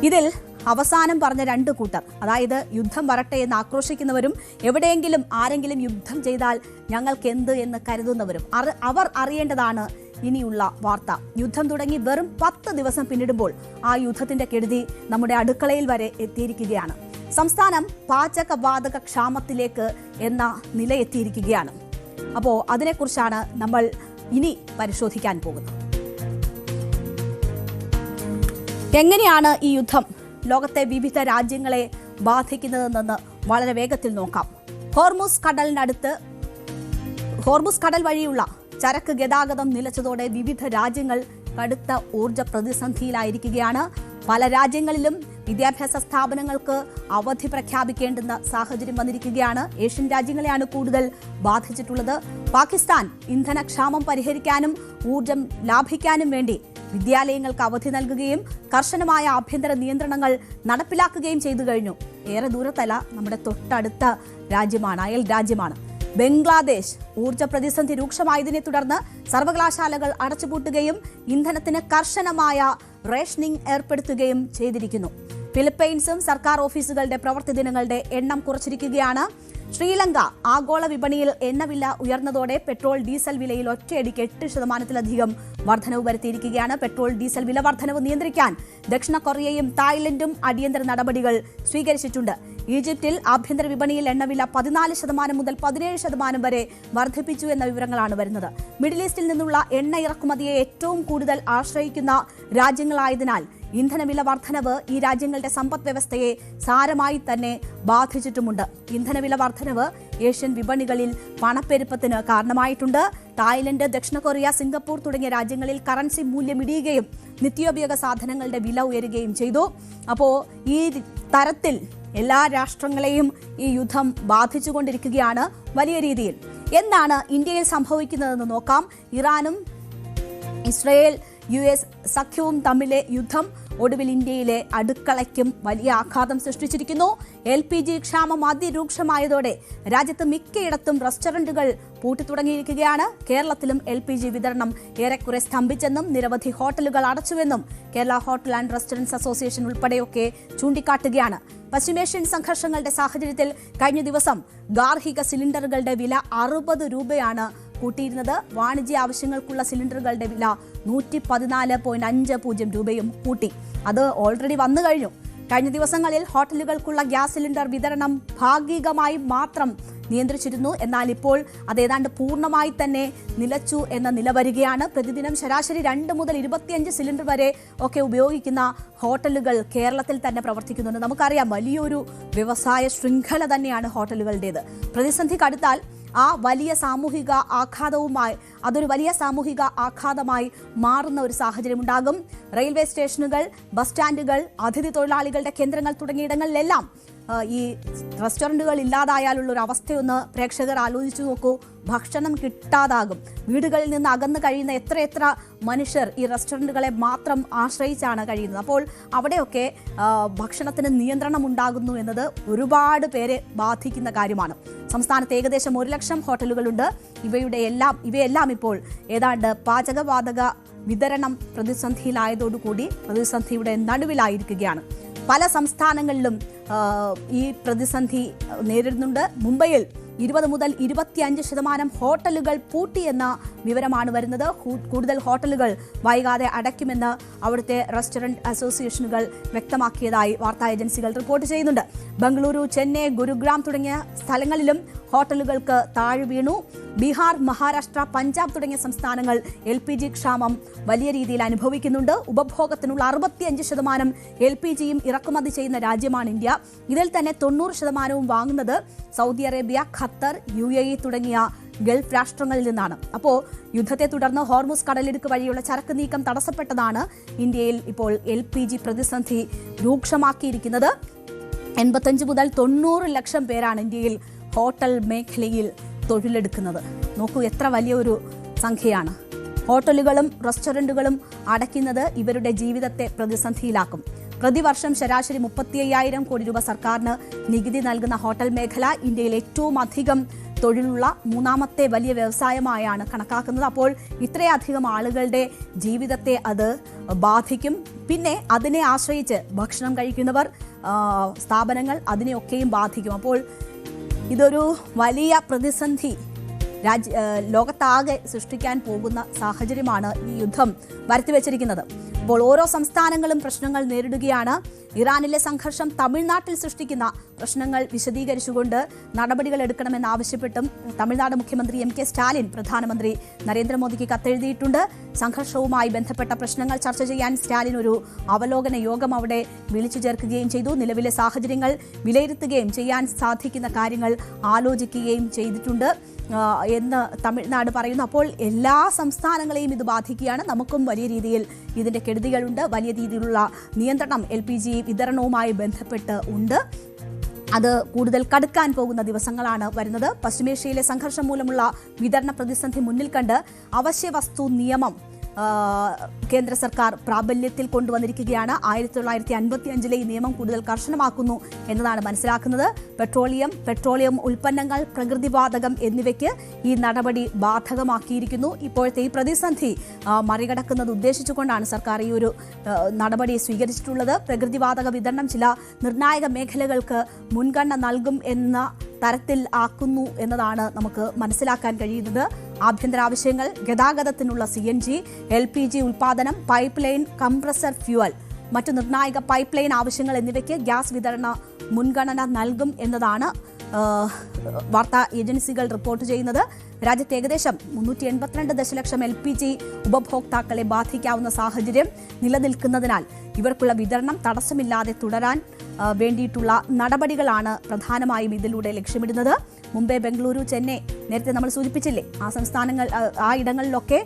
Speaker 1: ഇതിൽ അവസാനം പറഞ്ഞ 2 കൂട്ടർ, അതായത് യുദ്ധം വരട്ടെ എന്ന് ആക്രോശിക്കുന്നവരും എവിടെയെങ്കിലും ആരെങ്കിലും യുദ്ധം ചെയ്താൽ ഞങ്ങൾക്ക് എന്ത് എന്ന് കരുതുന്നവരും, അവർ അറിയേണ്ടതാണ് ഇനിയുള്ള വാർത്ത. യുദ്ധം തുടങ്ങി വെറും 10 ദിവസം പിന്നിടുമ്പോൾ ആ യുദ്ധത്തിന്റെ കെടുതി നമ്മുടെ അടുക്കളയിൽ വരെ എത്തിയിരിക്കുകയാണ്. സംസ്ഥാനം പാചകവാതക ക്ഷാമത്തിലേക്ക് എന്ന നിലയെത്തിയിരിക്കുകയാണ്. അപ്പോൾ അതിനെക്കുറിച്ചാണ് നമ്മൾ ഇനി പരിശോധിക്കാൻ പോകുന്നത്. എങ്ങനെയാണ് ഈ യുദ്ധം ലോകത്തെ വിവിധ രാജ്യങ്ങളെ ബാധിക്കുന്നതെന്ന് വളരെ വേഗത്തിൽ നോക്കാം. ഹോർമുസ് കടൽ വഴിയുള്ള ചരക്ക് ഗതാഗതം നിലച്ചതോടെ വിവിധ രാജ്യങ്ങൾ കടുത്ത ഊർജ്ജ പ്രതിസന്ധിയിലായിരിക്കുകയാണ്. പല രാജ്യങ്ങളിലും വിദ്യാഭ്യാസ സ്ഥാപനങ്ങൾക്ക് അവധി പ്രഖ്യാപിക്കേണ്ടുന്ന സാഹചര്യം വന്നിരിക്കുകയാണ്. ഏഷ്യൻ രാജ്യങ്ങളെയാണ് കൂടുതൽ ബാധിച്ചിട്ടുള്ളത്. പാകിസ്ഥാൻ ഇന്ധനക്ഷാമം പരിഹരിക്കാനും ഊർജ്ജം ലാഭിക്കാനും വേണ്ടി വിദ്യാലയങ്ങൾക്ക് അവധി നൽകുകയും കർശനമായ ആഭ്യന്തര നിയന്ത്രണങ്ങൾ നടപ്പിലാക്കുകയും ചെയ്തു കഴിഞ്ഞു. ഏറെ ദൂരത്തല്ല, നമ്മുടെ തൊട്ടടുത്ത രാജ്യമാണ്, അയൽ രാജ്യമാണ്. ബംഗ്ലാദേശ് ഊർജ്ജ പ്രതിസന്ധി രൂക്ഷമായതിനെ തുടർന്ന് സർവകലാശാലകൾ അടച്ചുപൂട്ടുകയും ഇന്ധനത്തിന് കർശനമായ റേഷനിംഗ് ഏർപ്പെടുത്തുകയും ചെയ്തിരിക്കുന്നു. ഫിലിപ്പൈൻസും സർക്കാർ ഓഫീസുകളുടെ പ്രവൃത്തി ദിനങ്ങളുടെ എണ്ണം കുറച്ചിരിക്കുകയാണ്. ശ്രീലങ്ക ആഗോള വിപണിയിൽ എണ്ണവില ഉയർന്നതോടെ പെട്രോൾ ഡീസൽ വിലയിൽ ഒറ്റയടിക്ക് 8% വർധനവ് വരുത്തിയിരിക്കുകയാണ്. പെട്രോൾ ഡീസൽ വില വർധനവ് നിയന്ത്രിക്കാൻ ദക്ഷിണ കൊറിയയും തായ്ലൻഡും അടിയന്തര നടപടികൾ സ്വീകരിച്ചിട്ടുണ്ട്. ഈജിപ്തിൽ ആഭ്യന്തര വിപണിയിൽ എണ്ണവില 14% മുതൽ 17% വരെ വർദ്ധിപ്പിച്ചു എന്ന വിവരങ്ങളാണ് വരുന്നത്. മിഡിൽ ഈസ്റ്റിൽ നിന്നുള്ള എണ്ണ ഇറക്കുമതിയെ ഏറ്റവും കൂടുതൽ ആശ്രയിക്കുന്ന രാജ്യങ്ങളായതിനാൽ ഇന്ധനവില വർധനവ് ഈ രാജ്യങ്ങളുടെ സമ്പദ് വ്യവസ്ഥയെ സാരമായി തന്നെ ബാധിച്ചിട്ടുമുണ്ട്. ഇന്ധനവില വർധനവ് ഏഷ്യൻ വിപണികളിൽ പണപ്പെരുപ്പത്തിന് കാരണമായിട്ടുണ്ട്. തായ്ലൻഡ്, ദക്ഷിണ കൊറിയ, സിംഗപ്പൂർ തുടങ്ങിയ രാജ്യങ്ങളിൽ കറൻസി മൂല്യം ഇടിയുകയും നിത്യോപയോഗ സാധനങ്ങളുടെ വില ഉയരുകയും ചെയ്തു. അപ്പോൾ ഈ തരത്തിൽ എല്ലാ രാഷ്ട്രങ്ങളെയും ഈ യുദ്ധം ബാധിച്ചുകൊണ്ടിരിക്കുകയാണ് വലിയ രീതിയിൽ. എന്താണ് ഇന്ത്യയിൽ സംഭവിക്കുന്നതെന്ന് നോക്കാം. ഇറാനും ഇസ്രയേൽ US സഖ്യവും തമ്മിലെ യുദ്ധം ഒടുവിൽ ഇന്ത്യയിലെ അടുക്കളയ്ക്കും വലിയ ആഘാതം സൃഷ്ടിച്ചിരിക്കുന്നു. LPG ക്ഷാമം അതിരൂക്ഷമായതോടെ രാജ്യത്ത് മിക്കയിടത്തും റെസ്റ്റോറന്റുകൾ പൂട്ടിത്തുടങ്ങിയിരിക്കുകയാണ്. കേരളത്തിലും LPG വിതരണം ഏറെക്കുറെ സ്തംഭിച്ചെന്നും നിരവധി ഹോട്ടലുകൾ അടച്ചുവെന്നും Kerala hotel and restaurants association ഉൾപ്പെടെയൊക്കെ ചൂണ്ടിക്കാട്ടുകയാണ്. പശ്ചിമേഷ്യൻ സംഘർഷങ്ങളുടെ സാഹചര്യത്തിൽ കഴിഞ്ഞ ദിവസം ഗാർഹിക സിലിണ്ടറുകളുടെ വില 60 രൂപയാണ് കൂട്ടിയിരുന്നത്. വാണിജ്യ ആവശ്യങ്ങൾക്കുള്ള സിലിണ്ടറുകളുടെ വില 114.50 രൂപയും കൂട്ടി. അത് ഓൾറെഡി വന്നു കഴിഞ്ഞു. കഴിഞ്ഞ ദിവസങ്ങളിൽ ഹോട്ടലുകൾക്കുള്ള ഗ്യാസ് സിലിണ്ടർ വിതരണം ഭാഗികമായി മാത്രം നിയന്ത്രിച്ചിരുന്നു. എന്നാൽ ഇപ്പോൾ അത് ഏതാണ്ട് പൂർണ്ണമായി തന്നെ നിലച്ചു എന്ന നില വരികയാണ്. പ്രതിദിനം ശരാശരി 2 മുതൽ 25 സിലിണ്ടർ വരെ ഒക്കെ ഉപയോഗിക്കുന്ന ഹോട്ടലുകൾ കേരളത്തിൽ തന്നെ പ്രവർത്തിക്കുന്നുണ്ട്. നമുക്കറിയാം, വലിയൊരു വ്യവസായ ശൃംഖല തന്നെയാണ് ഹോട്ടലുകളുടേത്. പ്രതിസന്ധി കടുത്താൽ ആ വലിയ സാമൂഹിക ആഘാതവുമായി അതൊരു വലിയ സാമൂഹിക ആഘാതമായി മാറുന്ന ഒരു സാഹചര്യം ഉണ്ടാകും. റെയിൽവേ സ്റ്റേഷനുകൾ, ബസ് സ്റ്റാൻഡുകൾ, അതിഥി തൊഴിലാളികളുടെ കേന്ദ്രങ്ങൾ തുടങ്ങിയിടങ്ങളിലെല്ലാം ഈ റെസ്റ്റോറൻറ്റുകൾ ഇല്ലാതായാലുള്ള ഒരു അവസ്ഥയൊന്ന് പ്രേക്ഷകർ ആലോചിച്ചു നോക്കൂ. ഭക്ഷണം കിട്ടാതാകും. വീടുകളിൽ നിന്ന് അകന്നു കഴിയുന്ന എത്ര മനുഷ്യർ ഈ റെസ്റ്റോറൻറ്റുകളെ മാത്രം ആശ്രയിച്ചാണ് കഴിയുന്നത്. അപ്പോൾ അവിടെയൊക്കെ ഭക്ഷണത്തിന് നിയന്ത്രണം ഉണ്ടാകുന്നു എന്നത് ഒരുപാട് പേരെ ബാധിക്കുന്ന കാര്യമാണ്. സംസ്ഥാനത്ത് ഏകദേശം 1 ലക്ഷം ഹോട്ടലുകളുണ്ട്. ഇവയെല്ലാം ഇപ്പോൾ ഏതാണ്ട് പാചകവാതക വിതരണം പ്രതിസന്ധിയിലായതോടുകൂടി പ്രതിസന്ധിയുടെ നടുവിലായിരിക്കുകയാണ്. പല സംസ്ഥാനങ്ങളിലും ഈ പ്രതിസന്ധി നേരിടുന്നുണ്ട്. മുംബൈയിൽ 20 മുതൽ 25% ഹോട്ടലുകൾ പൂട്ടിയെന്ന വിവരമാണ് വരുന്നത്. കൂടുതൽ ഹോട്ടലുകൾ വൈകാതെ അടയ്ക്കുമെന്ന് അവിടുത്തെ റെസ്റ്റോറന്റ് അസോസിയേഷനുകൾ വ്യക്തമാക്കിയതായി വാർത്താ ഏജൻസികൾ റിപ്പോർട്ട് ചെയ്യുന്നുണ്ട്. ബംഗളൂരു, ചെന്നൈ, ഗുരുഗ്രാം തുടങ്ങിയ സ്ഥലങ്ങളിലും ഹോട്ടലുകൾക്ക് താഴെ വീണു. ബീഹാർ, മഹാരാഷ്ട്ര, പഞ്ചാബ് തുടങ്ങിയ സംസ്ഥാനങ്ങൾ LPG ക്ഷാമം വലിയ രീതിയിൽ അനുഭവിക്കുന്നുണ്ട്. ഉപഭോഗത്തിനുള്ള 65% LPGയും ഇറക്കുമതി ചെയ്യുന്ന രാജ്യമാണ് ഇന്ത്യ. ഇതിൽ തന്നെ 90% വാങ്ങുന്നത് സൗദി അറേബ്യ, ഖത്തർ, UAE തുടങ്ങിയ ഗൾഫ് രാഷ്ട്രങ്ങളിൽ നിന്നാണ്. അപ്പോൾ യുദ്ധത്തെ തുടർന്ന് ഹോർമുസ് കടലിടുക്ക് വഴിയുള്ള ചരക്ക് നീക്കം തടസ്സപ്പെട്ടതാണ് ഇന്ത്യയിൽ ഇപ്പോൾ LPG പ്രതിസന്ധി രൂക്ഷമാക്കിയിരിക്കുന്നത്. 85 മുതൽ 90 ലക്ഷം പേരാണ് ഇന്ത്യയിൽ ഹോട്ടൽ മേഖലയിൽ തൊഴിലെടുക്കുന്നത്. നോക്കൂ, എത്ര വലിയൊരു സംഖ്യയാണ്. ഹോട്ടലുകളും റെസ്റ്റോറൻറ്റുകളും അടയ്ക്കുന്നത് ഇവരുടെ ജീവിതത്തെ പ്രതിസന്ധിയിലാക്കും. പ്രതിവർഷം ശരാശരി 35,000 കോടി രൂപ സർക്കാരിന് നികുതി നൽകുന്ന ഹോട്ടൽ മേഖല ഇന്ത്യയിൽ ഏറ്റവും അധികം തൊഴിലുള്ള 3ാമത്തെ വലിയ വ്യവസായമായാണ് കണക്കാക്കുന്നത്. അപ്പോൾ ഇത്രയധികം ആളുകളുടെ ജീവിതത്തെ അത് ബാധിക്കും. പിന്നെ അതിനെ ആശ്രയിച്ച് ഭക്ഷണം കഴിക്കുന്നവർ, സ്ഥാപനങ്ങൾ, അതിനെയൊക്കെയും ബാധിക്കും. അപ്പോൾ ഇതൊരു വലിയ പ്രതിസന്ധി ലോകത്താകെ സൃഷ്ടിക്കാൻ പോകുന്ന സാഹചര്യമാണ് ഈ യുദ്ധം വരുത്തിവെച്ചിരിക്കുന്നത്. അപ്പോൾ ഓരോ സംസ്ഥാനങ്ങളും പ്രശ്നങ്ങൾ നേരിടുകയാണ്. ഇറാനിലെ സംഘർഷം തമിഴ്നാട്ടിൽ സൃഷ്ടിക്കുന്ന പ്രശ്നങ്ങൾ വിശദീകരിച്ചുകൊണ്ട് നടപടികൾ എടുക്കണമെന്നാവശ്യപ്പെട്ടും തമിഴ്നാട് മുഖ്യമന്ത്രി MK സ്റ്റാലിൻ പ്രധാനമന്ത്രി നരേന്ദ്രമോദിക്ക് കത്തെഴുതിയിട്ടുണ്ട്. സംഘർഷവുമായി ബന്ധപ്പെട്ട പ്രശ്നങ്ങൾ ചർച്ച ചെയ്യാൻ സ്റ്റാലിൻ ഒരു അവലോകന യോഗം അവിടെ വിളിച്ചു ചേർക്കുകയും ചെയ്തു. നിലവിലെ സാഹചര്യങ്ങൾ വിലയിരുത്തുകയും ചെയ്യാൻ സാധിക്കുന്ന കാര്യങ്ങൾ ആലോചിക്കുകയും ചെയ്തിട്ടുണ്ട് എന്ന് തമിഴ്നാട് പറയുന്നു. അപ്പോൾ എല്ലാ സംസ്ഥാനങ്ങളെയും ഇത് ബാധിക്കുകയാണ്. നമുക്കും വലിയ രീതിയിൽ ഇതിന്റെ കെടുതികളുണ്ട്. വലിയ രീതിയിലുള്ള നിയന്ത്രണം LPG വിതരണവുമായി ബന്ധപ്പെട്ട് ഉണ്ട്. അത് കൂടുതൽ കടുക്കാൻ പോകുന്ന ദിവസങ്ങളാണ് വരുന്നത്. പശ്ചിമേഷ്യയിലെ സംഘർഷം മൂലമുള്ള വിതരണ പ്രതിസന്ധി മുന്നിൽ കണ്ട് അവശ്യ വസ്തു നിയമം കേന്ദ്ര സർക്കാർ പ്രാബല്യത്തിൽ കൊണ്ടുവന്നിരിക്കുകയാണ്. 1955 ഈ നിയമം കൂടുതൽ കർശനമാക്കുന്നു എന്നതാണ് മനസ്സിലാക്കുന്നത്. പെട്രോളിയം ഉൽപ്പന്നങ്ങൾ, പ്രകൃതിവാതകം എന്നിവയ്ക്ക് ഈ നടപടി ബാധകമാക്കിയിരിക്കുന്നു. ഇപ്പോഴത്തെ ഈ പ്രതിസന്ധി മറികടക്കുന്നത് ഉദ്ദേശിച്ചുകൊണ്ടാണ് സർക്കാർ ഈ ഒരു നടപടി സ്വീകരിച്ചിട്ടുള്ളത്. പ്രകൃതിവാതക വിതരണം ചില നിർണായക മേഖലകൾക്ക് മുൻഗണന നൽകും എന്ന തരത്തിൽ ആക്കുന്നു എന്നതാണ് നമുക്ക് മനസ്സിലാക്കാൻ കഴിയുന്നത്. ആഭ്യന്തര ആവശ്യങ്ങൾ, ഗതാഗതത്തിനുള്ള CNG, LPG ഉൽപാദനം, പൈപ്പ് ലൈൻ, കംപ്രസർ ഫ്യൂവൽ, മറ്റു നിർണായക പൈപ്പ് ലൈൻ ആവശ്യങ്ങൾ എന്നിവയ്ക്ക് ഗ്യാസ് വിതരണ മുൻഗണന നൽകും എന്നതാണ് വാർത്താ ഏജൻസികൾ റിപ്പോർട്ട് ചെയ്യുന്നത്. രാജ്യത്ത് ഏകദേശം 382 ദശലക്ഷം LPG ഉപഭോക്താക്കളെ ബാധിക്കാവുന്ന സാഹചര്യം നിലനിൽക്കുന്നതിനാൽ ഇവർക്കുള്ള വിതരണം തടസ്സമില്ലാതെ തുടരാൻ വേണ്ടിയിട്ടുള്ള നടപടികളാണ് പ്രധാനമായും ഇതിലൂടെ ലക്ഷ്യമിടുന്നത്. മുംബൈ, ബംഗളൂരു, ചെന്നൈ നേരത്തെ നമ്മൾ സൂചിപ്പിച്ചില്ലേ, ആ ഇടങ്ങളിലൊക്കെ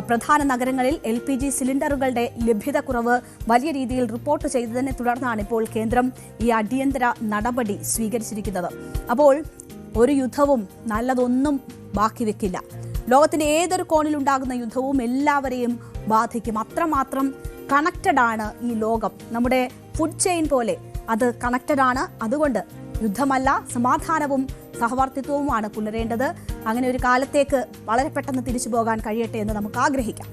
Speaker 1: പ്രധാന നഗരങ്ങളിൽ LPG സിലിണ്ടറുകളുടെ ലഭ്യതക്കുറവ് വലിയ രീതിയിൽ റിപ്പോർട്ട് ചെയ്തതിനെ തുടർന്നാണ് ഇപ്പോൾ കേന്ദ്രം ഈ അടിയന്തര നടപടി സ്വീകരിച്ചിരിക്കുന്നത്. അപ്പോൾ ഒരു യുദ്ധവും നല്ലതൊന്നും ബാക്കി വെക്കില്ല. ലോകത്തിന്റെ ഏതൊരു കോണിലുണ്ടാകുന്ന യുദ്ധവും എല്ലാവരെയും ബാധിക്കും. അത്രമാത്രം കണക്റ്റഡ് ആണ് ഈ ലോകം. നമ്മുടെ ഫുഡ് ചെയിൻ പോലെ അത് കണക്റ്റഡ് ആണ്. അതുകൊണ്ട് യുദ്ധമല്ല, സമാധാനവും സഹവർത്തിത്വവുമാണ് പുലരേണ്ടത്. അങ്ങനെ ഒരു കാലത്തേക്ക് വളരെ പെട്ടെന്ന് തിരിച്ചു പോകാൻ കഴിയട്ടെ എന്ന് നമുക്ക് ആഗ്രഹിക്കാം.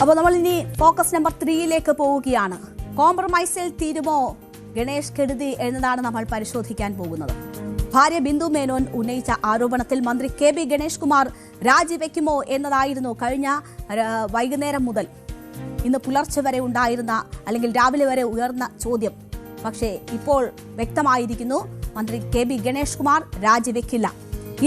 Speaker 1: അപ്പോൾ നമ്മൾ ഇനി ഫോക്കസ് നമ്പർ 3 പോവുകയാണ്. കോംപ്രമൈസിൽ തീരുമോ ഗണേഷ് കെടുതി എന്നതാണ് നമ്മൾ പരിശോധിക്കാൻ പോകുന്നത്. ഭാര്യ ബിന്ദു മേനോൻ ഉന്നയിച്ച ആരോപണത്തിൽ മന്ത്രി KB ഗണേഷ് കുമാർ രാജിവെക്കുമോ എന്നതായിരുന്നു കഴിഞ്ഞ വൈകുന്നേരം മുതൽ ഇന്ന് പുലർച്ചെ വരെ ഉണ്ടായിരുന്ന, അല്ലെങ്കിൽ രാവിലെ വരെ ഉയർന്ന ചോദ്യം. പക്ഷേ ഇപ്പോൾ വ്യക്തമായിരിക്കുന്നു, മന്ത്രി KB ഗണേഷ് കുമാർ രാജിവെക്കില്ല.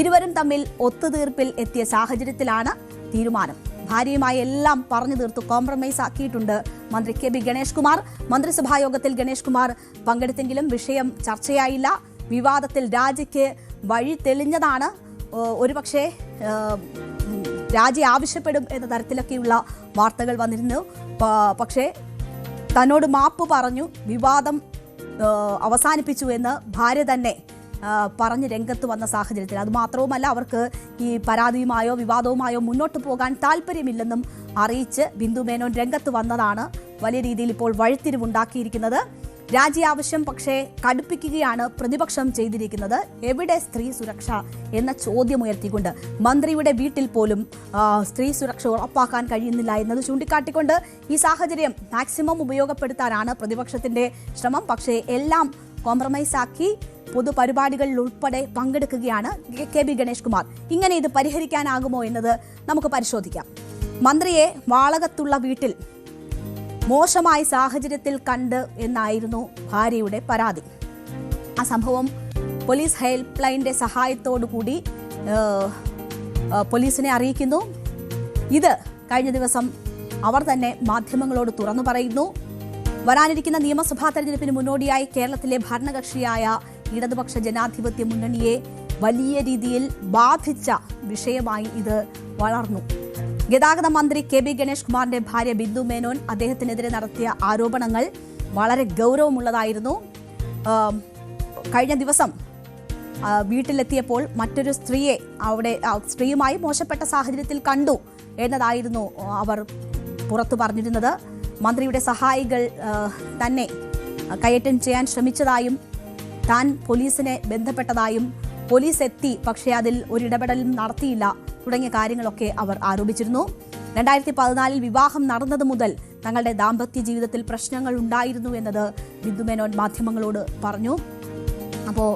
Speaker 1: ഇരുവരും തമ്മിൽ ഒത്തുതീർപ്പിൽ എത്തിയ സാഹചര്യത്തിലാണ് തീരുമാനം. ഭാര്യയുമായി എല്ലാം പറഞ്ഞു തീർത്തു, കോംപ്രമൈസ് ആക്കിയിട്ടുണ്ട് മന്ത്രി KB ഗണേഷ് കുമാർ. മന്ത്രിസഭാ യോഗത്തിൽ ഗണേഷ് കുമാർ പങ്കെടുത്തെങ്കിലും വിഷയം ചർച്ചയായില്ല. വിവാദത്തിൽ രാജിക്ക് വഴി തെളിഞ്ഞതാണ്. ഒരുപക്ഷെ രാജി ആവശ്യപ്പെടും എന്ന തരത്തിലൊക്കെയുള്ള വാർത്തകൾ വന്നിരുന്നു. പക്ഷേ തന്നോട് മാപ്പ് പറഞ്ഞു, വിവാദം അവസാനിപ്പിച്ചു എന്ന് ഭാര്യ തന്നെ പറഞ്ഞ് രംഗത്ത് വന്ന സാഹചര്യത്തിൽ, അതുമാത്രവുമല്ല അവർക്ക് ഈ പരാതിയുമായോ വിവാദവുമായോ മുന്നോട്ട് പോകാൻ താല്പര്യമില്ലെന്നും അറിയിച്ച് ബിന്ദു മേനോൻ രംഗത്ത് വന്നതാണ് വലിയ രീതിയിൽ ഇപ്പോൾ വഴിത്തിരിവുണ്ടാക്കിയിരിക്കുന്നത്. രാജി ആവശ്യം പക്ഷേ കടുപ്പിക്കുകയാണ് പ്രതിപക്ഷം ചെയ്തിരിക്കുന്നത്. എവിടെ സ്ത്രീ സുരക്ഷ എന്ന ചോദ്യം ഉയർത്തിക്കൊണ്ട് മന്ത്രിയുടെ വീട്ടിൽ പോലും സ്ത്രീ സുരക്ഷ ഉറപ്പാക്കാൻ കഴിയുന്നില്ല എന്നത് ചൂണ്ടിക്കാട്ടിക്കൊണ്ട് ഈ സാഹചര്യം മാക്സിമം ഉപയോഗപ്പെടുത്താനാണ് പ്രതിപക്ഷത്തിന്റെ ശ്രമം. പക്ഷേ എല്ലാം കോംപ്രമൈസ് ആക്കി പൊതുപരിപാടികളിൽ ഉൾപ്പെടെ പങ്കെടുക്കുകയാണ് KB ഗണേഷ് കുമാർ. ഇങ്ങനെ ഇത് പരിഹരിക്കാനാകുമോ എന്നത് നമുക്ക് പരിശോധിക്കാം. മന്ത്രിയെ വാളകത്തുള്ള വീട്ടിൽ മോശമായ സാഹചര്യത്തിൽ കണ്ട് എന്നായിരുന്നു ഭാര്യയുടെ പരാതി. ആ സംഭവം പോലീസ് ഹെൽപ്പ് ലൈനിന്റെ സഹായത്തോടുകൂടി പോലീസിനെ അറിയിക്കുന്നു. ഇത് കഴിഞ്ഞ ദിവസം അവർ തന്നെ മാധ്യമങ്ങളോട് തുറന്നു പറയുന്നു. വരാനിരിക്കുന്ന നിയമസഭാ തെരഞ്ഞെടുപ്പിന് മുന്നോടിയായി കേരളത്തിലെ ഭരണകക്ഷിയായ ഇടതുപക്ഷ ജനാധിപത്യ മുന്നണിയെ വലിയ രീതിയിൽ ബാധിച്ച വിഷയമായി ഇത് വളർന്നു. ഗതാഗത മന്ത്രി KB ഗണേഷ് കുമാറിന്റെ ഭാര്യ ബിന്ദു മേനോൻ അദ്ദേഹത്തിനെതിരെ നടത്തിയ ആരോപണങ്ങൾ വളരെ ഗൗരവമുള്ളതായിരുന്നു. കഴിഞ്ഞ ദിവസം വീട്ടിലെത്തിയപ്പോൾ മറ്റൊരു സ്ത്രീയെ സ്ത്രീയുമായി മോശപ്പെട്ട സാഹചര്യത്തിൽ കണ്ടു എന്നതായിരുന്നു അവർ പുറത്തു പറഞ്ഞിരുന്നത്. മന്ത്രിയുടെ സഹായികൾ തന്നെ കയ്യേറ്റം ചെയ്യാൻ ശ്രമിച്ചതായും താൻ പോലീസിനെ ബന്ധപ്പെട്ടതായും പോലീസ് എത്തി പക്ഷേ അതിൽ ഒരിടപെടലും നടത്തിയില്ല തുടങ്ങിയ കാര്യങ്ങളൊക്കെ അവർ ആരോപിച്ചിരുന്നു. 2014 വിവാഹം നടന്നത് മുതൽ തങ്ങളുടെ ദാമ്പത്യ ജീവിതത്തിൽ പ്രശ്നങ്ങൾ ഉണ്ടായിരുന്നു എന്നത് ബിന്ദു മേനോൻ മാധ്യമങ്ങളോട് പറഞ്ഞു. അപ്പോൾ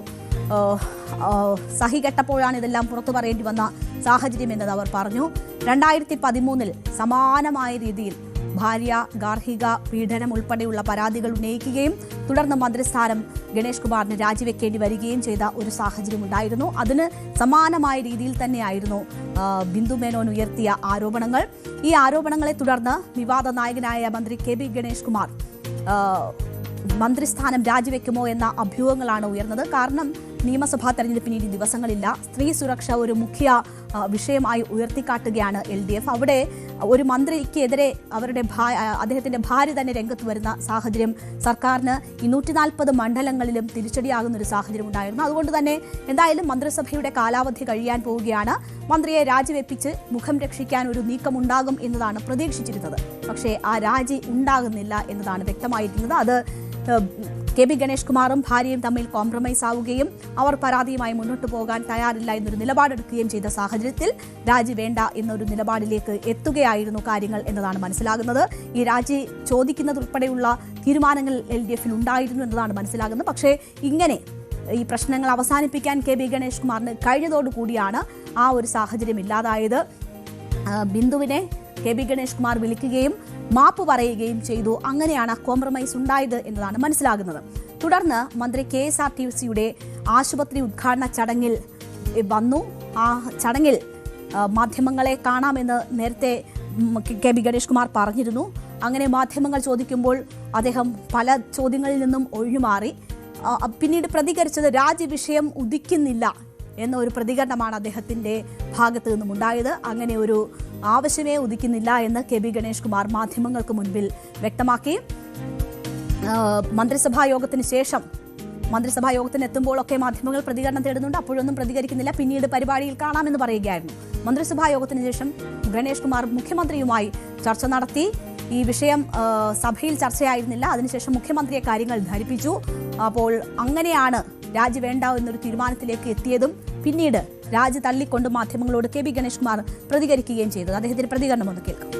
Speaker 1: സഹി കെട്ടപ്പോഴാണ് ഇതെല്ലാം പുറത്തു പറയേണ്ടി വന്ന സാഹചര്യം എന്നത് അവർ പറഞ്ഞു. 2013 സമാനമായ രീതിയിൽ ഭാര്യ ഗാർഹിക പീഡനം ഉൾപ്പെടെയുള്ള പരാതികൾ ഉന്നയിക്കുകയും തുടർന്ന് മന്ത്രിസ്ഥാനം ഗണേഷ് കുമാറിന് രാജിവെക്കേണ്ടി വരികയും ചെയ്ത ഒരു സാഹചര്യം ഉണ്ടായിരുന്നു. അതിന് സമാനമായ രീതിയിൽ തന്നെയായിരുന്നു ബിന്ദു മേനോൻ ഉയർത്തിയ ആരോപണങ്ങൾ. ഈ ആരോപണങ്ങളെ തുടർന്ന് വിവാദ നായകനായ മന്ത്രി KB ഗണേഷ് കുമാർ മന്ത്രിസ്ഥാനം രാജിവെക്കുമോ എന്ന അഭ്യൂഹങ്ങളാണ് ഉയർന്നത്. കാരണം നിയമസഭാ തെരഞ്ഞെടുപ്പിന് ഇനി ദിവസങ്ങളില്ല. സ്ത്രീ സുരക്ഷ ഒരു മുഖ്യ വിഷയമായി ഉയർത്തിക്കാട്ടുകയാണ് LDF. അവിടെ ഒരു മന്ത്രിക്കെതിരെ അദ്ദേഹത്തിന്റെ ഭാര്യ തന്നെ രംഗത്ത് വരുന്ന സാഹചര്യം സർക്കാരിന് 240 മണ്ഡലങ്ങളിലും തിരിച്ചടിയാകുന്ന ഒരു സാഹചര്യം ഉണ്ടായിരുന്നു. അതുകൊണ്ട് തന്നെ എന്തായാലും മന്ത്രിസഭയുടെ കാലാവധി കഴിയാൻ പോവുകയാണ്. മന്ത്രിയെ രാജിവെപ്പിച്ച് മുഖം രക്ഷിക്കാൻ ഒരു നീക്കമുണ്ടാകും എന്നതാണ് പ്രതീക്ഷിച്ചിരുന്നത്. പക്ഷേ ആ രാജി ഉണ്ടാകുന്നില്ല എന്നതാണ് വ്യക്തമായിരിക്കുന്നത്. അത് കെ.ബി. ഗണേഷ് കുമാറും ഭാര്യയും തമ്മിൽ കോംപ്രമൈസ് ആവുകയും അവർ പരാതിയുമായി മുന്നോട്ട് പോകാൻ തയ്യാറില്ല എന്നൊരു നിലപാടെടുക്കുകയും ചെയ്ത സാഹചര്യത്തിൽ രാജി വേണ്ട എന്നൊരു നിലപാടിലേക്ക് എത്തുകയായിരുന്നു കാര്യങ്ങൾ എന്നതാണ് മനസ്സിലാകുന്നത്. ഈ രാജി ചോദിക്കുന്നതുൾപ്പെടെയുള്ള തീരുമാനങ്ങൾ LDF-ൽ ഉണ്ടായിരുന്നു എന്നതാണ് മനസ്സിലാകുന്നത്. പക്ഷേ ഇങ്ങനെ ഈ പ്രശ്നങ്ങൾ അവസാനിപ്പിക്കാൻ കെ.ബി. ഗണേഷ് കുമാറിന് കഴിഞ്ഞതോടുകൂടിയാണ് ആ ഒരു സാഹചര്യം ഇല്ലാതായത്. ബിന്ദുവിനെ കെ.ബി. ഗണേഷ് കുമാർ വിളിക്കുകയും മാപ്പ് പറയുകയും ചെയ്തു. അങ്ങനെയാണ് കോംപ്രമൈസ് ഉണ്ടായത് എന്നതാണ് മനസ്സിലാകുന്നത്. തുടർന്ന് മന്ത്രി KSRTCയുടെ ആശുപത്രി ഉദ്ഘാടന ചടങ്ങിൽ വന്നു. ആ ചടങ്ങിൽ മാധ്യമങ്ങളെ കാണാമെന്ന് നേരത്തെ കെ.ബി. ഗണേഷ് കുമാർ പറഞ്ഞിരുന്നു. അങ്ങനെ മാധ്യമങ്ങൾ ചോദിക്കുമ്പോൾ അദ്ദേഹം പല ചോദ്യങ്ങളിൽ നിന്നും ഒഴിഞ്ഞുമാറി. പിന്നീട് പ്രതികരിച്ചത് രാജി വിഷയം ഉദിക്കുന്നില്ല എന്നൊരു പ്രതികരണമാണ് അദ്ദേഹത്തിന്റെ ഭാഗത്തു നിന്നും ഉണ്ടായത്. അങ്ങനെ ഒരു ആവശ്യമേ ഉദിക്കുന്നില്ല എന്ന് കെ.ബി. ഗണേഷ് കുമാർ മാധ്യമങ്ങൾക്ക് മുൻപിൽ വ്യക്തമാക്കി. മന്ത്രിസഭാ യോഗത്തിന് ശേഷം മന്ത്രിസഭാ യോഗത്തിന് എത്തുമ്പോഴൊക്കെ മാധ്യമങ്ങൾ പ്രതികരണം തേടുന്നുണ്ട്. അപ്പോഴൊന്നും പ്രതികരിക്കുന്നില്ല. പിന്നീട് പരിപാടിയിൽ കാണാമെന്ന് പറയുകയായിരുന്നു. മന്ത്രിസഭാ യോഗത്തിന് ശേഷം ഗണേഷ് കുമാർ മുഖ്യമന്ത്രിയുമായി ചർച്ച നടത്തി. ഈ വിഷയം സഭയിൽ ചർച്ചയായിരുന്നില്ല. അതിനുശേഷം മുഖ്യമന്ത്രിയെ കാര്യങ്ങൾ ധരിപ്പിച്ചു. അപ്പോൾ അങ്ങനെയാണ് രാജി വേണ്ട എന്നൊരു തീരുമാനത്തിലേക്ക് എത്തിയതും പിന്നീട് രാജി തള്ളിക്കൊണ്ട് മാധ്യമങ്ങളോട് കെ.ബി. ഗണേഷ് കുമാർ പ്രതികരിക്കുകയും ചെയ്തത്. അദ്ദേഹത്തിന്റെ പ്രതികരണം ഒന്ന് കേൾക്കാം.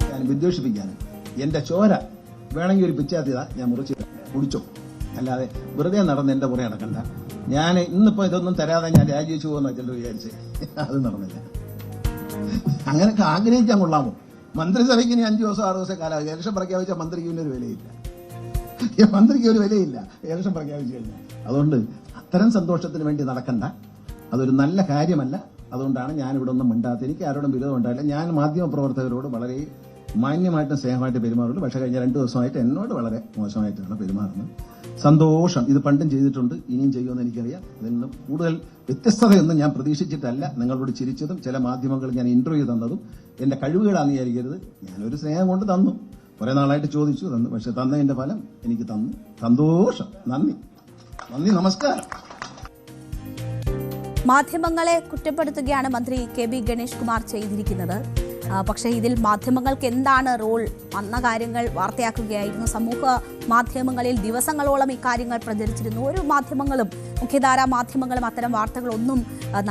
Speaker 5: ഞാൻ വിദ്വേഷിപ്പിക്കാനും എന്റെ ചോര വേണമെങ്കിൽ ഒരു പിച്ചാത്തിയതാ ഞാൻ മുറിച്ച് കുടിച്ചോ, അല്ലാതെ വെറുതെ നടന്ന് എന്റെ പുറകെ നടക്കണ്ട. ഞാൻ ഇന്നിപ്പോ ഇതൊന്നും തരാതെ ഞാൻ രാജിവെച്ചു പോകുന്ന ചിലർ വിചാരിച്ചേ, അത് നടന്നില്ല. അങ്ങനെയൊക്കെ ആഗ്രഹിക്കാൻ കൊള്ളാമോ? മന്ത്രിസഭയ്ക്ക് ഇനി 5 ദിവസം 6 ദിവസം കാലാവധി. ഇലക്ഷൻ പ്രഖ്യാപിച്ച മന്ത്രിക്ക് ഒരു വിലയില്ല, മന്ത്രിക്ക് ഒരു വിലയില്ല ഇലക്ഷൻ പ്രഖ്യാപിച്ചു കഴിഞ്ഞാൽ. അതുകൊണ്ട് അത്തരം സന്തോഷത്തിന് വേണ്ടി നടക്കണ്ട, അതൊരു നല്ല കാര്യമല്ല. അതുകൊണ്ടാണ് ഞാൻ ഇവിടെ ഒന്നും മിണ്ടാത്തത്. എനിക്ക് ആരോടും വിരോധം ഉണ്ടായില്ല. ഞാൻ മാധ്യമപ്രവർത്തകരോട് വളരെ മാന്യമായിട്ടും സ്നേഹമായിട്ട് പെരുമാറുള്ളൂ. പക്ഷേ കഴിഞ്ഞ 2 ദിവസമായിട്ട് എന്നോട് വളരെ മോശമായിട്ടാണ് പെരുമാറുന്നത്. സന്തോഷം. ഇത് പണ്ടും ചെയ്തിട്ടുണ്ട്, ഇനിയും ചെയ്യുമെന്ന് എനിക്കറിയാം. ഇതിൽ നിന്നും കൂടുതൽ വ്യത്യസ്തതയൊന്നും ഞാൻ പ്രതീക്ഷിച്ചിട്ടല്ല നിങ്ങളോട് ചിരിച്ചതും ചില മാധ്യമങ്ങൾ ഞാൻ ഇന്റർവ്യൂ തന്നതും എന്റെ കഴിവുകളാണെന്ന് വിചാരിക്കരുത്. ഞാനൊരു സ്നേഹം കൊണ്ട് തന്നു, കുറെ നാളായിട്ട് ചോദിച്ചു തന്നു. പക്ഷെ തന്നതിന്റെ ഫലം എനിക്ക് തന്നു. സന്തോഷം. നന്ദി, നമസ്കാരം.
Speaker 1: മാധ്യമങ്ങളെ കുറ്റപ്പെടുത്തുകയാണ് മന്ത്രി കെ.ബി. ഗണേഷ് കുമാർ ചെയ്തിരിക്കുന്നത്. പക്ഷേ ഇതിൽ മാധ്യമങ്ങൾക്ക് എന്താണ് റോൾ? വന്ന കാര്യങ്ങൾ വാർത്തയാക്കുകയായിരുന്നു. സമൂഹ മാധ്യമങ്ങളിൽ ദിവസങ്ങളോളം ഇക്കാര്യങ്ങൾ പ്രചരിച്ചിരുന്നു. ഒരു മാധ്യമങ്ങളും മുഖ്യധാരാ മാധ്യമങ്ങളും അത്തരം വാർത്തകളൊന്നും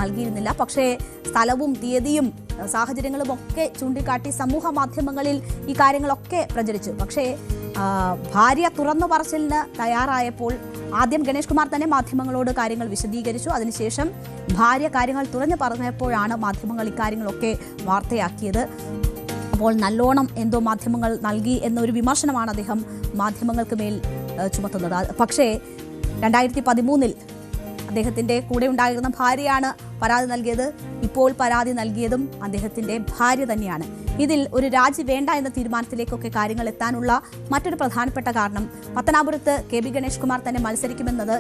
Speaker 1: നൽകിയിരുന്നില്ല. പക്ഷേ സ്ഥലവും തീയതിയും സാഹചര്യങ്ങളും ഒക്കെ ചൂണ്ടിക്കാട്ടി സമൂഹ മാധ്യമങ്ങളിൽ ഈ കാര്യങ്ങളൊക്കെ പ്രചരിച്ചു. പക്ഷേ ഭാര്യ തുറന്നു പറച്ചിലിന് തയ്യാറായപ്പോൾ ആദ്യം ഗണേഷ് കുമാർ തന്നെ മാധ്യമങ്ങളോട് കാര്യങ്ങൾ വിശദീകരിച്ചു. അതിനുശേഷം ഭാര്യ കാര്യങ്ങൾ തുറന്നു പറഞ്ഞപ്പോഴാണ് മാധ്യമങ്ങൾ ഇക്കാര്യങ്ങളൊക്കെ വാർത്തയാക്കിയത്. അപ്പോൾ നല്ലോണം എന്തോ മാധ്യമങ്ങൾ നൽകി എന്നൊരു വിമർശനമാണ് അദ്ദേഹം മാധ്യമങ്ങൾക്ക് മേൽ ചുമത്തുന്നത്. പക്ഷേ 2013 അദ്ദേഹത്തിന്റെ കൂടെ ഉണ്ടായിരുന്ന ഭാര്യയാണ് പരാതി നൽകിയത്. ഇപ്പോൾ പരാതി നൽകിയതും അദ്ദേഹത്തിന്റെ ഭാര്യ തന്നെയാണ്. ഇതിൽ ഒരു രാജി വേണ്ട എന്ന തീരുമാനത്തിലേക്കൊക്കെ കാര്യങ്ങൾ എത്താനുള്ള മറ്റൊരു പ്രധാനപ്പെട്ട കാരണം പത്തനാപുരത്ത് കെ.ബി. ഗണേഷ് കുമാർ തന്നെ മത്സരിക്കുമെന്നത്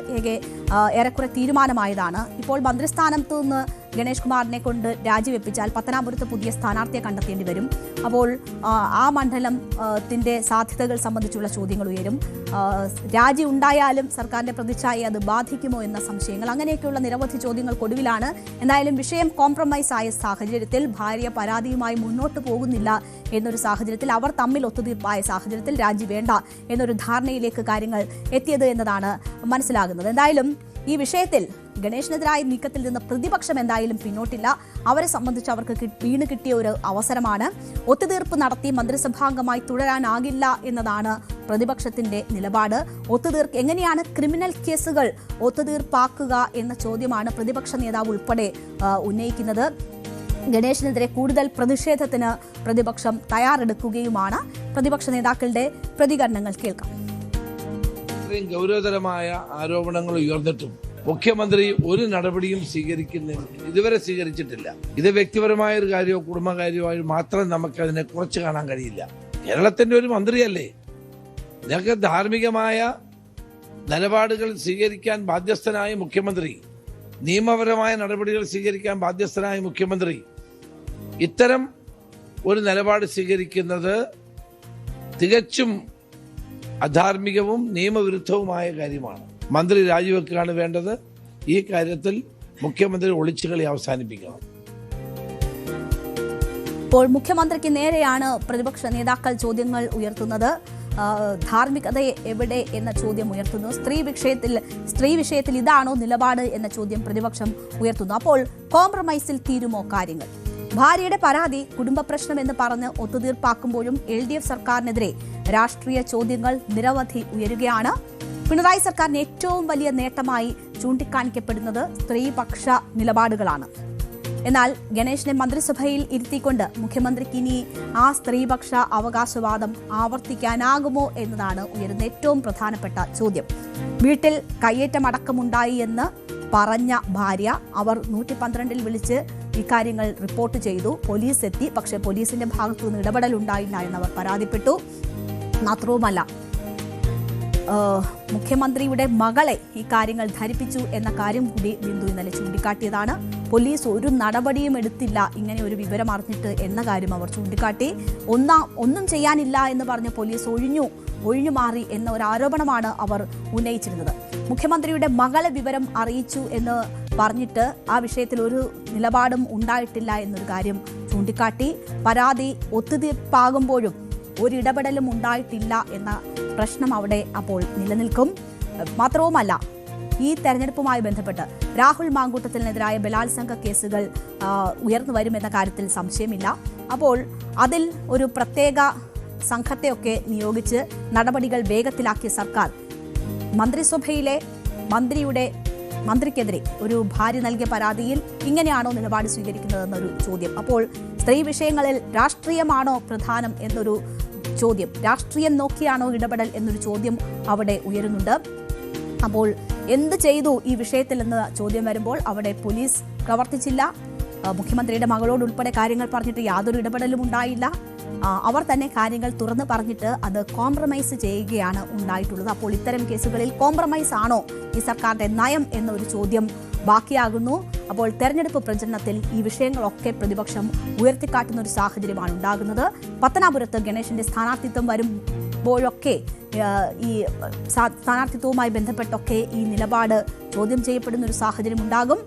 Speaker 1: ഏറെക്കുറെ തീരുമാനമായതാണ്. ഇപ്പോൾ മന്ത്രിസ്ഥാനത്ത് നിന്ന് ഗണേഷ് കുമാറിനെ കൊണ്ട് രാജിവെപ്പിച്ചാൽ പത്തനാപുരത്ത് പുതിയ സ്ഥാനാർത്ഥിയെ കണ്ടെത്തേണ്ടി വരും. അപ്പോൾ ആ മണ്ഡലത്തിന്റെ സാധ്യതകൾ സംബന്ധിച്ചുള്ള ചോദ്യങ്ങൾ ഉയരും. രാജി ഉണ്ടായാലും സർക്കാരിന്റെ പ്രതിച്ഛായയെ അത് ബാധിക്കുമോ എന്ന സംശയങ്ങൾ, അങ്ങനെയൊക്കെയുള്ള നിരവധി ചോദ്യങ്ങൾക്കൊടുവിലാണ് എന്തായാലും വിഷയം കോംപ്രമൈസ് ആയ സാഹചര്യത്തിൽ, ഭാര്യ പരാതിയുമായി മുന്നോട്ട് പോകുന്നില്ല എന്നൊരു സാഹചര്യത്തിൽ, അവർ തമ്മിൽ ഒത്തുതീർപ്പായ സാഹചര്യത്തിൽ രാജി വേണ്ട എന്നൊരു ധാരണയിലേക്ക് കാര്യങ്ങൾ എത്തിയത് എന്നതാണ് മനസ്സിലാകുന്നത്. എന്തായാലും ഈ വിഷയത്തിൽ ഗണേഷിനെതിരായ നീക്കത്തിൽ നിന്ന് പ്രതിപക്ഷം എന്തായാലും പിന്നോട്ടില്ല. അവരെ സംബന്ധിച്ച് അവർക്ക് വീണ് കിട്ടിയ ഒരു അവസരമാണ്. ഒത്തുതീർപ്പ് നടത്തി മന്ത്രിസഭാംഗമായി തുടരാനാകില്ല എന്നതാണ് പ്രതിപക്ഷത്തിന്റെ നിലപാട്. എങ്ങനെയാണ് ക്രിമിനൽ കേസുകൾ ഒത്തുതീർപ്പാക്കുക എന്ന ചോദ്യമാണ് പ്രതിപക്ഷ നേതാവ് ഉൾപ്പെടെ ഉന്നയിക്കുന്നത്. ഗണേഷിനെതിരെ കൂടുതൽ പ്രതിഷേധത്തിന് പ്രതിപക്ഷം തയ്യാറെടുക്കുകയുമാണ്. പ്രതിപക്ഷ നേതാക്കളുടെ പ്രതികരണങ്ങൾ കേൾക്കാം.
Speaker 6: ഗൗരവതരമായ ആരോപണങ്ങൾ ഉയർന്നിട്ടും മുഖ്യമന്ത്രി ഒരു നടപടിയും ഇതുവരെ സ്വീകരിച്ചിട്ടില്ല. ഇത് വ്യക്തിപരമായ ഒരു കാര്യമോ കുടുംബകാര്യമോ മാത്രം നമുക്ക് അതിനെ കുറച്ച് കാണാൻ കഴിയില്ല. കേരളത്തിന്റെ ഒരു മന്ത്രിയല്ലേ, നിങ്ങൾക്ക് ധാർമ്മികമായ നിലപാടുകൾ സ്വീകരിക്കാൻ ബാധ്യസ്ഥനായ മുഖ്യമന്ത്രി, നിയമപരമായ നടപടികൾ സ്വീകരിക്കാൻ ബാധ്യസ്ഥനായ മുഖ്യമന്ത്രി ഇത്തരം ഒരു നിലപാട് സ്വീകരിക്കുന്നത് തികച്ചും അധാർമികവും നിയമവിരുദ്ധവുമായ കാര്യമാണ്. മന്ത്രി രാജിവെക്കുകയാണ് വേണ്ടത്. ഈ കാര്യത്തിൽ മുഖ്യമന്ത്രി ഒളിച്ചുകളി അവസാനിപ്പിക്കണം.
Speaker 1: ഇപ്പോൾ മുഖ്യമന്ത്രിക്ക് നേരെയാണ് പ്രതിപക്ഷ നേതാക്കൾ ചോദ്യങ്ങൾ ഉയർത്തുന്നത്. ധാർമ്മികതയെ എവിടെ എന്ന ചോദ്യം ഉയർത്തുന്നു. സ്ത്രീ വിഷയത്തിൽ ഇതാണോ നിലപാട് എന്ന ചോദ്യം പ്രതിപക്ഷം ഉയർത്തുന്നു. അപ്പോൾ കോംപ്രമൈസിൽ തീരുമോ കാര്യങ്ങൾ? ഭാര്യയുടെ പരാതി കുടുംബ പ്രശ്നം എന്ന് പറഞ്ഞ് ഒത്തുതീർപ്പാക്കുമ്പോഴും LDF സർക്കാരിനെതിരെ രാഷ്ട്രീയ ചോദ്യങ്ങൾ നിരവധി ഉയരുകയാണ്. പിണറായി സർക്കാരിന് ഏറ്റവും വലിയ നേട്ടമായി ചൂണ്ടിക്കാണിക്കപ്പെടുന്നത് സ്ത്രീപക്ഷ നിലപാടുകളാണ്. എന്നാൽ ഗണേഷിനെ മന്ത്രിസഭയിൽ ഇരുത്തിക്കൊണ്ട് മുഖ്യമന്ത്രിക്ക് ഇനി ആ സ്ത്രീപക്ഷ അവകാശവാദം ആവർത്തിക്കാനാകുമോ എന്നതാണ് ഉയരുന്ന ഏറ്റവും പ്രധാനപ്പെട്ട ചോദ്യം. വീട്ടിൽ കയ്യേറ്റമടക്കമുണ്ടായി എന്ന് പറഞ്ഞ ഭാര്യ, അവർ 112 വിളിച്ച് ഇക്കാര്യങ്ങൾ റിപ്പോർട്ട് ചെയ്തു. പോലീസ് എത്തി, പക്ഷേ പോലീസിന്റെ ഭാഗത്തു നിന്ന് ഇടപെടലുണ്ടായില്ല എന്നവർ പരാതിപ്പെട്ടു. മാത്രവുമല്ല, മുഖ്യമന്ത്രിയുടെ മകളെ ഈ കാര്യങ്ങൾ ധരിപ്പിച്ചു എന്ന കാര്യം കൂടി ബിന്ദു ഇന്നലെ ചൂണ്ടിക്കാട്ടിയതാണ്. പോലീസ് ഒരു നടപടിയും എടുത്തില്ല ഇങ്ങനെ ഒരു വിവരം അറിഞ്ഞിട്ട് എന്ന കാര്യം അവർ ചൂണ്ടിക്കാട്ടി. ഒന്നും ചെയ്യാനില്ല എന്ന് പറഞ്ഞ് പോലീസ് ഒഴിഞ്ഞു മാറി എന്ന ഒരു ആരോപണമാണ് അവർ ഉന്നയിച്ചിരുന്നത്. മുഖ്യമന്ത്രിയുടെ മകളെ വിവരം അറിയിച്ചു എന്ന് പറഞ്ഞിട്ട് ആ വിഷയത്തിൽ ഒരു നിലപാടും ഉണ്ടായിട്ടില്ല എന്നൊരു കാര്യം ചൂണ്ടിക്കാട്ടി. പരാതി ഒത്തുതീർപ്പാകുമ്പോഴും ഒരിടപെടലും ഉണ്ടായിട്ടില്ല എന്ന പ്രശ്നം അവിടെ അപ്പോൾ നിലനിൽക്കും. മാത്രവുമല്ല, ഈ തെരഞ്ഞെടുപ്പുമായി ബന്ധപ്പെട്ട് രാഹുൽ മാങ്കൂട്ടത്തിനെതിരായ ബലാത്സംഗ കേസുകൾ ഉയർന്നു വരുമെന്ന കാര്യത്തിൽ സംശയമില്ല. അപ്പോൾ അതിൽ ഒരു പ്രത്യേക സംഘത്തെയൊക്കെ നിയോഗിച്ച് നടപടികൾ വേഗത്തിലാക്കിയ സർക്കാർ മന്ത്രിസഭയിലെ മന്ത്രിക്കെതിരെ ഒരു ഭാര്യ നൽകിയ പരാതിയിൽ ഇങ്ങനെയാണോ നിലപാട് സ്വീകരിക്കുന്നതെന്നൊരു ചോദ്യം. അപ്പോൾ സ്ത്രീ വിഷയങ്ങളിൽ രാഷ്ട്രീയമാണോ പ്രധാനം എന്നൊരു ചോദ്യം, രാഷ്ട്രീയം നോക്കിയാണോ ഇടപെടൽ എന്നൊരു ചോദ്യം അവിടെ ഉയരുന്നുണ്ട്. അപ്പോൾ എന്ത് ചെയ്തു ഈ വിഷയത്തിൽ എന്ന ചോദ്യം വരുമ്പോൾ അവിടെ പോലീസ് പ്രവർത്തിച്ചില്ല. മുഖ്യമന്ത്രിയുടെ മകളോടുൾപ്പെടെ കാര്യങ്ങൾ പറഞ്ഞിട്ട് യാതൊരു ഇടപെടലും ഉണ്ടായില്ല. അവർ തന്നെ കാര്യങ്ങൾ തുറന്നു പറഞ്ഞിട്ട് അത് കോംപ്രമൈസ് ചെയ്യുകയാണ് ഉണ്ടായിട്ടുള്ളത്. അപ്പോൾ ഇത്തരം കേസുകളിൽ കോംപ്രമൈസ് ആണോ ഈ സർക്കാരിന്റെ നയം എന്നൊരു ചോദ്യം ബാക്കിയാകുന്നു. അപ്പോൾ തെരഞ്ഞെടുപ്പ് പ്രചരണത്തിൽ ഈ വിഷയങ്ങളൊക്കെ പ്രതിപക്ഷം ഉയർത്തിക്കാട്ടുന്ന ഒരു സാഹചര്യമാണ് ഉണ്ടാകുന്നത്. പത്തനാപുരത്ത് ഗണേഷിന്റെ സ്ഥാനാർത്ഥിത്വം വരുമ്പോഴൊക്കെ ഈ സ്ഥാനാർത്ഥിത്വവുമായി ബന്ധപ്പെട്ടൊക്കെ ഈ നിലപാട് ചോദ്യം ചെയ്യപ്പെടുന്ന ഒരു സാഹചര്യം ഉണ്ടാകും.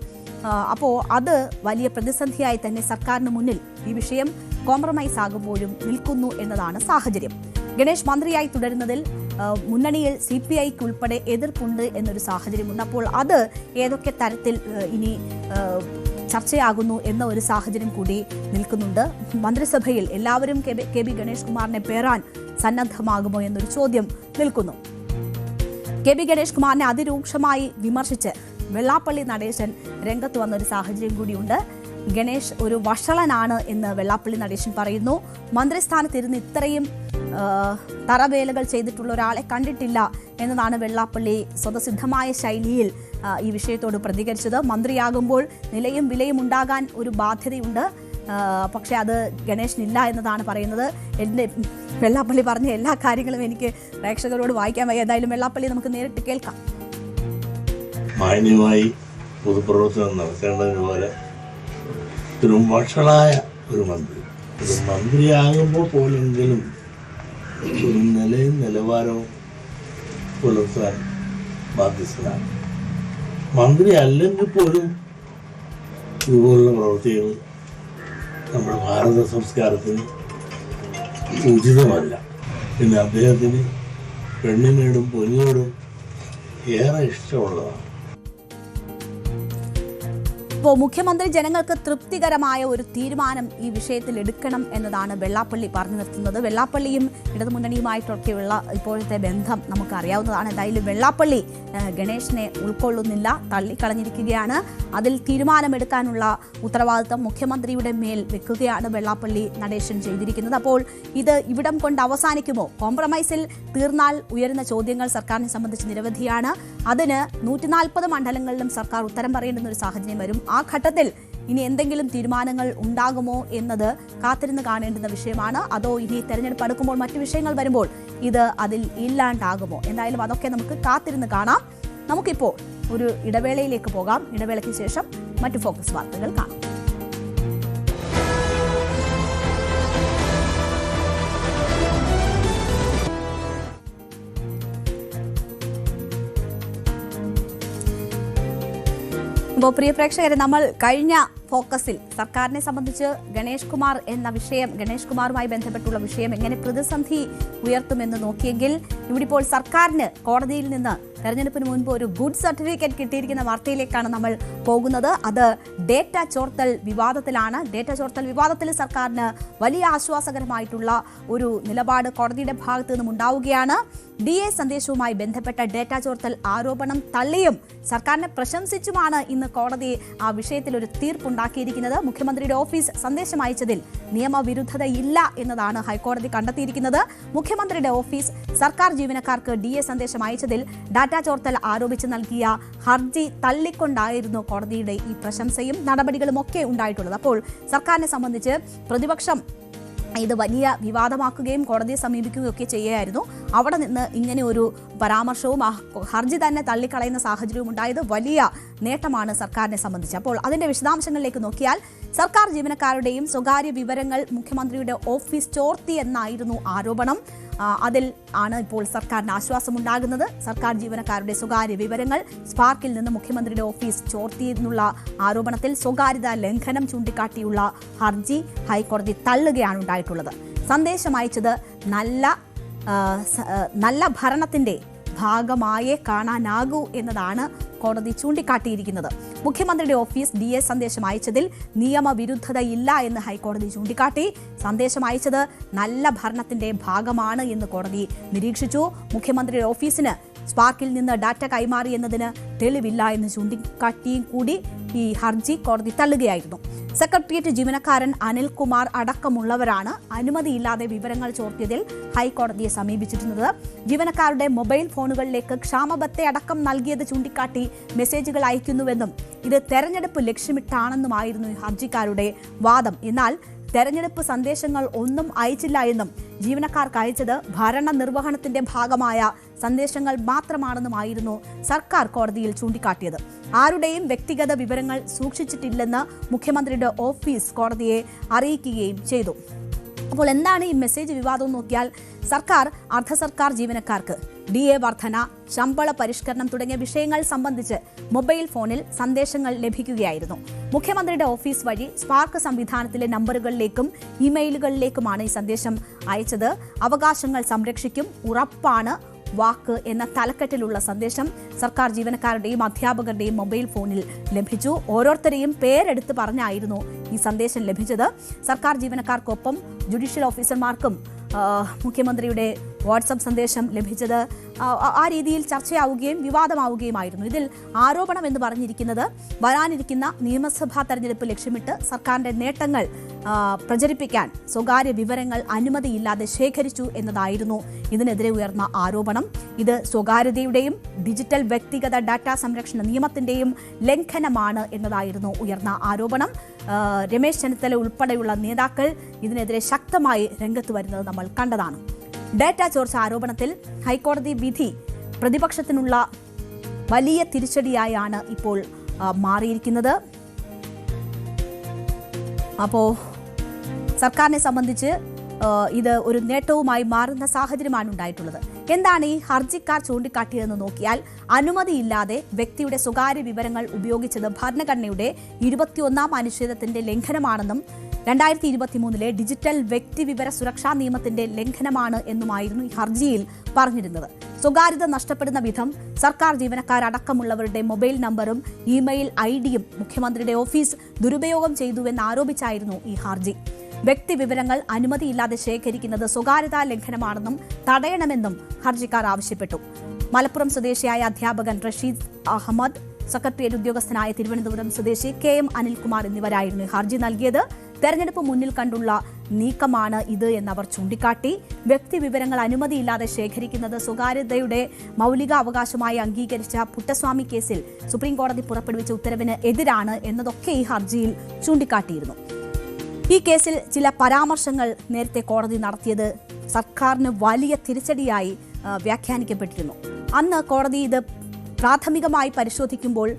Speaker 1: അപ്പോൾ അത് വലിയ പ്രതിസന്ധിയായി തന്നെ സർക്കാരിന് മുന്നിൽ ഈ വിഷയം കോംപ്രമൈസ് ആകുമ്പോഴും നിൽക്കുന്നു എന്നതാണ് സാഹചര്യം. ഗണേഷ് മന്ത്രിയായി തുടരുന്നതിൽ മുന്നണിയിൽ CPIക്ക് ഉൾപ്പെടെ എതിർപ്പുണ്ട് എന്നൊരു സാഹചര്യമുണ്ട്. അപ്പോൾ അത് ഏതൊക്കെ തരത്തിൽ ഇനി ചർച്ചയാകുന്നു എന്ന ഒരു സാഹചര്യം കൂടി നിൽക്കുന്നുണ്ട്. മന്ത്രിസഭയിൽ എല്ലാവരും കെ ബി ഗണേഷ് കുമാറിനെ പേറാൻ സന്നദ്ധമാകുമോ എന്നൊരു ചോദ്യം നിൽക്കുന്നു. കെ ബി ഗണേഷ് കുമാറിനെ അതിരൂക്ഷമായി വിമർശിച്ച് വെള്ളാപ്പള്ളി നടേശൻ രംഗത്ത് വന്നൊരു സാഹചര്യം കൂടിയുണ്ട്. ഗണേഷ് ഒരു വഷളനാണ് എന്ന് വെള്ളാപ്പള്ളി നടേശൻ പറയുന്നു. മന്ത്രിസ്ഥാനത്തിരുന്ന് ഇത്രയും തറവേലകൾ ചെയ്തിട്ടുള്ള ഒരാളെ കണ്ടിട്ടില്ല എന്നതാണ് വെള്ളാപ്പള്ളി സ്വതസിദ്ധമായ ശൈലിയിൽ ഈ വിഷയത്തോട് പ്രതികരിച്ചത്. മന്ത്രിയാകുമ്പോൾ നിലയും വിലയും ഉണ്ടാകാൻ ഒരു ബാധ്യതയുണ്ട്, പക്ഷേ അത് ഗണേഷിനില്ല എന്നതാണ് പറയുന്നത്. എൻ്റെ വെള്ളാപ്പള്ളി പറഞ്ഞ എല്ലാ കാര്യങ്ങളും എനിക്ക് പ്രേക്ഷകരോട് വായിക്കാൻ വയ്യ. ഏതായാലും വെള്ളാപ്പള്ളി നമുക്ക് നേരിട്ട് കേൾക്കാം.
Speaker 7: മാന്യമായി പൊതുപ്രവർത്തനം നടത്തേണ്ടതിന് പോലെ ഒരു വഷളായ ഒരു മന്ത്രിയാകുമ്പോൾ പോലെങ്കിലും ഒരു നിലയും നിലവാരവും പുലർത്താൻ ബാധ്യസ്ഥനാണ്. മന്ത്രി അല്ലെങ്കിൽ പോലും ഇതുപോലുള്ള പ്രവൃത്തികൾ നമ്മുടെ ഭാരത സംസ്കാരത്തിന് ഉചിതമല്ല. പിന്നെ അദ്ദേഹത്തിന് പെണ്ണിനോടും പൊന്നിനോടും ഏറെ ഇഷ്ടമുള്ളതാണ്.
Speaker 1: ഇപ്പോൾ മുഖ്യമന്ത്രി ജനങ്ങൾക്ക് തൃപ്തികരമായ ഒരു തീരുമാനം ഈ വിഷയത്തിൽ എടുക്കണം എന്നതാണ് വെള്ളാപ്പള്ളി പറഞ്ഞു നിർത്തുന്നത്. വെള്ളാപ്പള്ളിയും ഇടതുമുന്നണിയുമായിട്ടൊക്കെയുള്ള ഇപ്പോഴത്തെ ബന്ധം നമുക്കറിയാവുന്നതാണ്. എന്തായാലും വെള്ളാപ്പള്ളി ഗണേഷിനെ ഉൾക്കൊള്ളുന്നില്ല, തള്ളിക്കളഞ്ഞിരിക്കുകയാണ്. അതിൽ തീരുമാനമെടുക്കാനുള്ള ഉത്തരവാദിത്തം മുഖ്യമന്ത്രിയുടെ മേൽ വെക്കുകയാണ് വെള്ളാപ്പള്ളി നടേശൻ ചെയ്തിരിക്കുന്നത്. അപ്പോൾ ഇത് ഇവിടം കൊണ്ട് അവസാനിക്കുമോ? കോംപ്രമൈസിൽ തീർന്നാൽ ഉയരുന്ന ചോദ്യങ്ങൾ സർക്കാരിനെ സംബന്ധിച്ച് നിരവധിയാണ്. അതിന് 140 മണ്ഡലങ്ങളിലും സർക്കാർ ഉത്തരം പറയേണ്ടുന്ന ഒരു സാഹചര്യം വരും. ആ ഘട്ടത്തിൽ ഇനി എന്തെങ്കിലും തീരുമാനങ്ങൾ ഉണ്ടാകുമോ എന്നത് കാത്തിരുന്ന് കാണേണ്ടുന്ന വിഷയമാണ്. അതോ ഇനി തെരഞ്ഞെടുപ്പ് അടുക്കുമ്പോൾ മറ്റു വിഷയങ്ങൾ വരുമ്പോൾ ഇത് അതിൽ ഇല്ലാണ്ടാകുമോ? എന്തായാലും അതൊക്കെ നമുക്ക് കാത്തിരുന്ന് കാണാം. നമുക്കിപ്പോൾ ഒരു ഇടവേളയിലേക്ക് പോകാം. ഇടവേളയ്ക്ക് ശേഷം മറ്റു ഫോക്കസ് വാർത്തകൾ കാണാം. അപ്പോൾ പ്രിയ പ്രേക്ഷകരെ, നമ്മൾ കഴിഞ്ഞ ഫോക്കസിൽ സർക്കാരിനെ സംബന്ധിച്ച് ഗണേഷ് കുമാറുമായി ബന്ധപ്പെട്ടുള്ള വിഷയം എങ്ങനെ പ്രതിസന്ധി ഉയർത്തുമെന്ന് നോക്കിയെങ്കിൽ ഇവിടെ ഇപ്പോൾ സർക്കാരിന് കോടതിയിൽ നിന്ന് തെരഞ്ഞെടുപ്പിന് മുൻപ് ഒരു ഗുഡ് സർട്ടിഫിക്കറ്റ് കിട്ടിയിരിക്കുന്ന വാർത്തയിലേക്കാണ് നമ്മൾ പോകുന്നത്. അത് ഡേറ്റ ചോർത്തൽ വിവാദത്തിലാണ്. ഡേറ്റ ചോർത്തൽ വിവാദത്തിൽ സർക്കാരിന് വലിയ ആശ്വാസകരമായിട്ടുള്ള ഒരു നിലപാട് കോടതിയുടെ ഭാഗത്തു നിന്നും ഉണ്ടാവുകയാണ്. DA സന്ദേശവുമായി ബന്ധപ്പെട്ട ഡേറ്റ ചോർത്തൽ ആരോപണം തള്ളിയും സർക്കാരിനെ പ്രശംസിച്ചുമാണ് ഇന്ന് കോടതി ആ വിഷയത്തിൽ ഒരു തീർപ്പുണ്ടാക്കിയിരിക്കുന്നത്. മുഖ്യമന്ത്രിയുടെ ഓഫീസ് സന്ദേശം അയച്ചതിൽ നിയമവിരുദ്ധതയില്ല എന്നതാണ് ഹൈക്കോടതി കണ്ടെത്തിയിരിക്കുന്നത്. മുഖ്യമന്ത്രിയുടെ ഓഫീസ് സർക്കാർ ജീവനക്കാർക്ക് DA സന്ദേശം അയച്ചതിൽ ഡാറ്റ ചോർത്തൽ ആരോപിച്ച് നൽകിയ ഹർജി തള്ളിക്കൊണ്ടായിരുന്നു കോടതിയുടെ ഈ പ്രശംസയും നടപടികളും ഒക്കെ ഉണ്ടായിട്ടുള്ളത്. അപ്പോൾ സർക്കാരിനെ സംബന്ധിച്ച് പ്രതിപക്ഷം ഇത് വലിയ വിവാദമാക്കുകയും കോടതിയെ സമീപിക്കുകയും ഒക്കെ ചെയ്യുകയായിരുന്നു. അവിടെ നിന്ന് ഇങ്ങനെ ഒരു പരാമർശവും ഹർജി തന്നെ തള്ളിക്കളയുന്ന സാഹചര്യവും ഉണ്ടായത് വലിയ നേട്ടമാണ് സർക്കാരിനെ സംബന്ധിച്ച്. അപ്പോൾ അതിന്റെ വിശദാംശങ്ങളിലേക്ക് നോക്കിയാൽ, സർക്കാർ ജീവനക്കാരുടെയും സ്വകാര്യ വിവരങ്ങൾ മുഖ്യമന്ത്രിയുടെ ഓഫീസ് ചോർത്തി എന്നായിരുന്നു ആരോപണം. അതിൽ ആണ് ഇപ്പോൾ സർക്കാരിന് ആശ്വാസമുണ്ടാകുന്നത്. സർക്കാർ ജീവനക്കാരുടെ സ്വകാര്യ വിവരങ്ങൾ സ്പാർക്കിൽ നിന്ന് മുഖ്യമന്ത്രിയുടെ ഓഫീസ് ചോർത്തിയെന്നുള്ള ആരോപണത്തിൽ സ്വകാര്യതാ ലംഘനം ചൂണ്ടിക്കാട്ടിയുള്ള ഹർജി ഹൈക്കോടതി തള്ളുകയാണ് ഉണ്ടായിട്ടുള്ളത്. സന്ദേശം അയച്ചത് നല്ല ഭരണത്തിന്റെ ഭാഗമായേ കാണാനാകൂ എന്നതാണ് കോടതി ചൂണ്ടിക്കാട്ടിയിരിക്കുന്നത്. മുഖ്യമന്ത്രിയുടെ ഓഫീസ് DA സന്ദേശം അയച്ചതിൽ നിയമവിരുദ്ധതയില്ല എന്ന് ഹൈക്കോടതി ചൂണ്ടിക്കാട്ടി. സന്ദേശം അയച്ചത് നല്ല ഭരണത്തിന്റെ ഭാഗമാണ് എന്ന് കോടതി നിരീക്ഷിച്ചു. മുഖ്യമന്ത്രിയുടെ ഓഫീസിന് സ്പാർക്കിൽ നിന്ന് ഡാറ്റ കൈമാറി എന്നതിന് തെളിവില്ല എന്ന് ചൂണ്ടിക്കാട്ടിയും കൂടി ഈ ഹർജി കോടതി തള്ളുകയായിരുന്നു. സെക്രട്ടേറിയറ്റ് ജീവനക്കാരൻ അനിൽകുമാർ അടക്കമുള്ളവരാണ് അനുമതിയില്ലാതെ വിവരങ്ങൾ ചോർത്തിയതിൽ ഹൈക്കോടതിയെ സമീപിച്ചിരുന്നത്. ജീവനക്കാരുടെ മൊബൈൽ ഫോണുകളിലേക്ക് ക്ഷാമബത്തെ അടക്കം നൽകിയത് ചൂണ്ടിക്കാട്ടി മെസ്സേജുകൾ അയക്കുന്നുവെന്നും ഇത് തെരഞ്ഞെടുപ്പ് ലക്ഷ്യമിട്ടാണെന്നുമായിരുന്നു ഹർജിക്കാരുടെ വാദം. എന്നാൽ തെരഞ്ഞെടുപ്പ് സന്ദേശങ്ങൾ ഒന്നും അയച്ചില്ല എന്നും ജീവനക്കാർക്ക് അയച്ചത് ഭരണ നിർവഹണത്തിന്റെ ഭാഗമായ സന്ദേശങ്ങൾ മാത്രമാണെന്നുമായിരുന്നു സർക്കാർ കോടതിയിൽ ചൂണ്ടിക്കാട്ടിയത്. ആരുടെയും വ്യക്തിഗത വിവരങ്ങൾ സൂക്ഷിച്ചിട്ടില്ലെന്ന് മുഖ്യമന്ത്രിയുടെ ഓഫീസ് കോടതിയെ അറിയിക്കുകയും ചെയ്തു. അപ്പോൾ എന്താണ് ഈ മെസ്സേജ് വിവാദം നോക്കിയാൽ, സർക്കാർ അർദ്ധ സർക്കാർ ജീവനക്കാർക്ക് DA വർധന, ശമ്പള പരിഷ്കരണം തുടങ്ങിയ വിഷയങ്ങൾ സംബന്ധിച്ച് മൊബൈൽ ഫോണിൽ സന്ദേശങ്ങൾ ലഭിക്കുകയായിരുന്നു. മുഖ്യമന്ത്രിയുടെ ഓഫീസ് വഴി സ്പാർക്ക് സംവിധാനത്തിലെ നമ്പറുകളിലേക്കും ഇമെയിലുകളിലേക്കുമാണ് ഈ സന്ദേശം അയച്ചത്. അവകാശങ്ങൾ സംരക്ഷിക്കും, ഉറപ്പാണ് വാക്ക് എന്ന തലക്കെട്ടിലുള്ള സന്ദേശം സർക്കാർ ജീവനക്കാരുടെയും അധ്യാപകരുടെയും മൊബൈൽ ഫോണിൽ ലഭിച്ചു. ഓരോരുത്തരെയും പേരെടുത്ത് പറഞ്ഞായിരുന്നു ഈ സന്ദേശം ലഭിച്ചത്. സർക്കാർ ജീവനക്കാർക്കൊപ്പം ജുഡീഷ്യൽ ഓഫീസർമാർക്കും മുഖ്യമന്ത്രിയുടെ വാട്സപ്പ് സന്ദേശം ലഭിച്ചത് ആ രീതിയിൽ ചർച്ചയാവുകയും വിവാദമാവുകയുമായിരുന്നു. ഇതിൽ ആരോപണം എന്ന് പറഞ്ഞിരിക്കുന്നത് വരാനിരിക്കുന്ന നിയമസഭാ തെരഞ്ഞെടുപ്പ് ലക്ഷ്യമിട്ട് സർക്കാരിന്റെ നേട്ടങ്ങൾ പ്രചരിപ്പിക്കാൻ സ്വകാര്യ വിവരങ്ങൾ അനുമതിയില്ലാതെ ശേഖരിച്ചു എന്നതായിരുന്നു ഇതിനെതിരെ ഉയർന്ന ആരോപണം. ഇത് സ്വകാര്യതയുടെയും ഡിജിറ്റൽ വ്യക്തിഗത ഡാറ്റാ സംരക്ഷണ നിയമത്തിന്റെയും ലംഘനമാണ് എന്നതായിരുന്നു ഉയർന്ന ആരോപണം. രമേശ് ചെന്നിത്തല ഉൾപ്പെടെയുള്ള നേതാക്കൾ ഇതിനെതിരെ ശക്തമായി രംഗത്ത് വരുന്നത് നമ്മൾ കണ്ടതാണ്. ഡാറ്റ ചോർച്ച ആരോപണത്തിൽ ഹൈക്കോടതി വിധി പ്രതിപക്ഷത്തിനുള്ള വലിയ തിരിച്ചടിയായാണ് ഇപ്പോൾ മാറിയിരിക്കുന്നത്. അപ്പോൾ സർക്കാരിനെ സംബന്ധിച്ച് ഇത് ഒരു നേട്ടവുമായി മാറുന്ന സാഹചര്യമാണ് ഉണ്ടായിട്ടുള്ളത്. എന്താണ് ഈ ഹർജിക്കാർ ചൂണ്ടിക്കാട്ടിയതെന്ന് നോക്കിയാൽ, അനുമതിയില്ലാതെ വ്യക്തിയുടെ സ്വകാര്യ വിവരങ്ങൾ ഉപയോഗിച്ചത് ഭരണഘടനയുടെ 21-ാം അനുച്ഛേദത്തിന്റെ ലംഘനമാണെന്നും 2023 ഡിജിറ്റൽ വ്യക്തിവിവര സുരക്ഷാ നിയമത്തിന്റെ ലംഘനമാണ് എന്നുമായിരുന്നു ഈ ഹർജിയിൽ പറഞ്ഞിരുന്നത്. സ്വകാര്യത നഷ്ടപ്പെടുന്ന വിധം സർക്കാർ ജീവനക്കാരടക്കമുള്ളവരുടെ മൊബൈൽ നമ്പറും ഇമെയിൽ ഐഡിയും മുഖ്യമന്ത്രിയുടെ ഓഫീസ് ദുരുപയോഗം ചെയ്തുവെന്ന് ആരോപിച്ചായിരുന്നു ഈ ഹർജി. വ്യക്തിവിവരങ്ങൾ അനുമതിയില്ലാതെ ശേഖരിക്കുന്നത് സ്വകാര്യതാ ലംഘനമാണെന്നും തടയണമെന്നും ഹർജിക്കാർ ആവശ്യപ്പെട്ടു. മലപ്പുറം സ്വദേശിയായ അധ്യാപകൻ റഷീദ് അഹമ്മദ്, സെക്രട്ടേറിയറ്റ് ഉദ്യോഗസ്ഥനായ തിരുവനന്തപുരം സ്വദേശി KM അനിൽകുമാർ എന്നിവരായിരുന്നു ഹർജി നൽകിയത്. തെരഞ്ഞെടുപ്പ് മുന്നിൽ കണ്ടുള്ള നീക്കമാണ് ഇത് എന്നവർ ചൂണ്ടിക്കാട്ടി. വ്യക്തിവിവരങ്ങൾ അനുമതിയില്ലാതെ ശേഖരിക്കുന്നത് സ്വകാര്യതയുടെ മൗലികാവകാശമായി അംഗീകരിച്ച പുട്ടസ്വാമി കേസിൽ സുപ്രീംകോടതി പുറപ്പെടുവിച്ച ഉത്തരവിന് എതിരാണ് എന്നതൊക്കെ ഈ ഹർജിയിൽ ചൂണ്ടിക്കാട്ടിയിരുന്നു. ഈ കേസിൽ ചില പരാമർശങ്ങൾ നേരത്തെ കോടതി നടത്തിയത് സർക്കാരിന് വലിയ തിരിച്ചടിയായി വ്യാഖ്യാനിക്കപ്പെട്ടിരുന്നു. അന്ന് കോടതി ഇത് പ്രാഥമികമായി പരിശോധിക്കുമ്പോൾ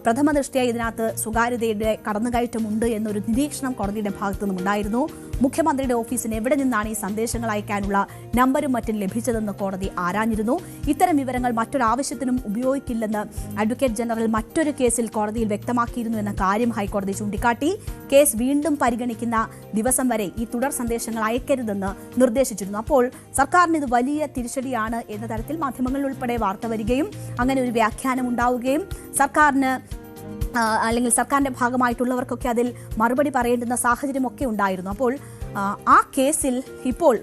Speaker 1: പ്രഥമ ദൃഷ്ട്യാ ഇതിനകത്ത് സ്വകാര്യതയുടെ കടന്നുകയറ്റമുണ്ട് എന്നൊരു നിരീക്ഷണം കോടതിയുടെ ഭാഗത്തു നിന്നുണ്ടായിരുന്നു. മുഖ്യമന്ത്രിയുടെ ഓഫീസിന് എവിടെ നിന്നാണ് ഈ സന്ദേശങ്ങൾ അയക്കാനുള്ള നമ്പരും മറ്റും ലഭിച്ചതെന്ന് കോടതി ആരാഞ്ഞിരുന്നു. ഇത്തരം വിവരങ്ങൾ മറ്റൊരാവശ്യത്തിനും ഉപയോഗിക്കില്ലെന്ന് അഡ്വക്കേറ്റ് ജനറൽ മറ്റൊരു കേസിൽ കോടതിയിൽ വ്യക്തമാക്കിയിരുന്നു എന്ന കാര്യം ഹൈക്കോടതി ചൂണ്ടിക്കാട്ടി. കേസ് വീണ്ടും പരിഗണിക്കുന്ന ദിവസം വരെ ഈ തുടർ സന്ദേശങ്ങൾ അയക്കരുതെന്ന് നിർദ്ദേശിച്ചിരുന്നു. അപ്പോൾ സർക്കാരിന് ഇത് വലിയ തിരിച്ചടിയാണ് എന്ന തരത്തിൽ മാധ്യമങ്ങളിൽ ഉൾപ്പെടെ വാർത്ത വരികയും അങ്ങനെ ഒരു വ്യാഖ്യാനം ഉണ്ടാവുകയും സർക്കാരിന് അല്ലെങ്കിൽ സർക്കാരിന്റെ ഭാഗമായിട്ടുള്ളവർക്കൊക്കെ അതിൽ മറുപടി പറയേണ്ടുന്ന സാഹചര്യമൊക്കെ ഉണ്ടായിരുന്നു. അപ്പോൾ ആ കേസിൽ ഇപ്പോൾ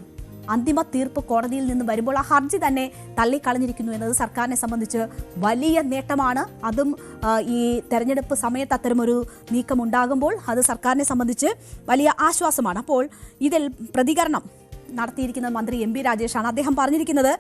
Speaker 1: അന്തിമ തീർപ്പ് കോടതിയിൽ നിന്ന് വരുമ്പോൾ ആ ഹർജി തന്നെ തള്ളിക്കളഞ്ഞിരിക്കുന്നു എന്നത് സർക്കാരിനെ സംബന്ധിച്ച് വലിയ നേട്ടമാണ്. അതും ഈ തെരഞ്ഞെടുപ്പ് സമയത്ത് അത്തരമൊരു നീക്കമുണ്ടാകുമ്പോൾ അത് സർക്കാരിനെ സംബന്ധിച്ച് വലിയ ആശ്വാസമാണ്. അപ്പോൾ ഇതിൽ പ്രതികരണം നടത്തിയിരിക്കുന്നത് മന്ത്രി എം പി രാജേഷാണ്. അദ്ദേഹം പറഞ്ഞിരിക്കുന്നത്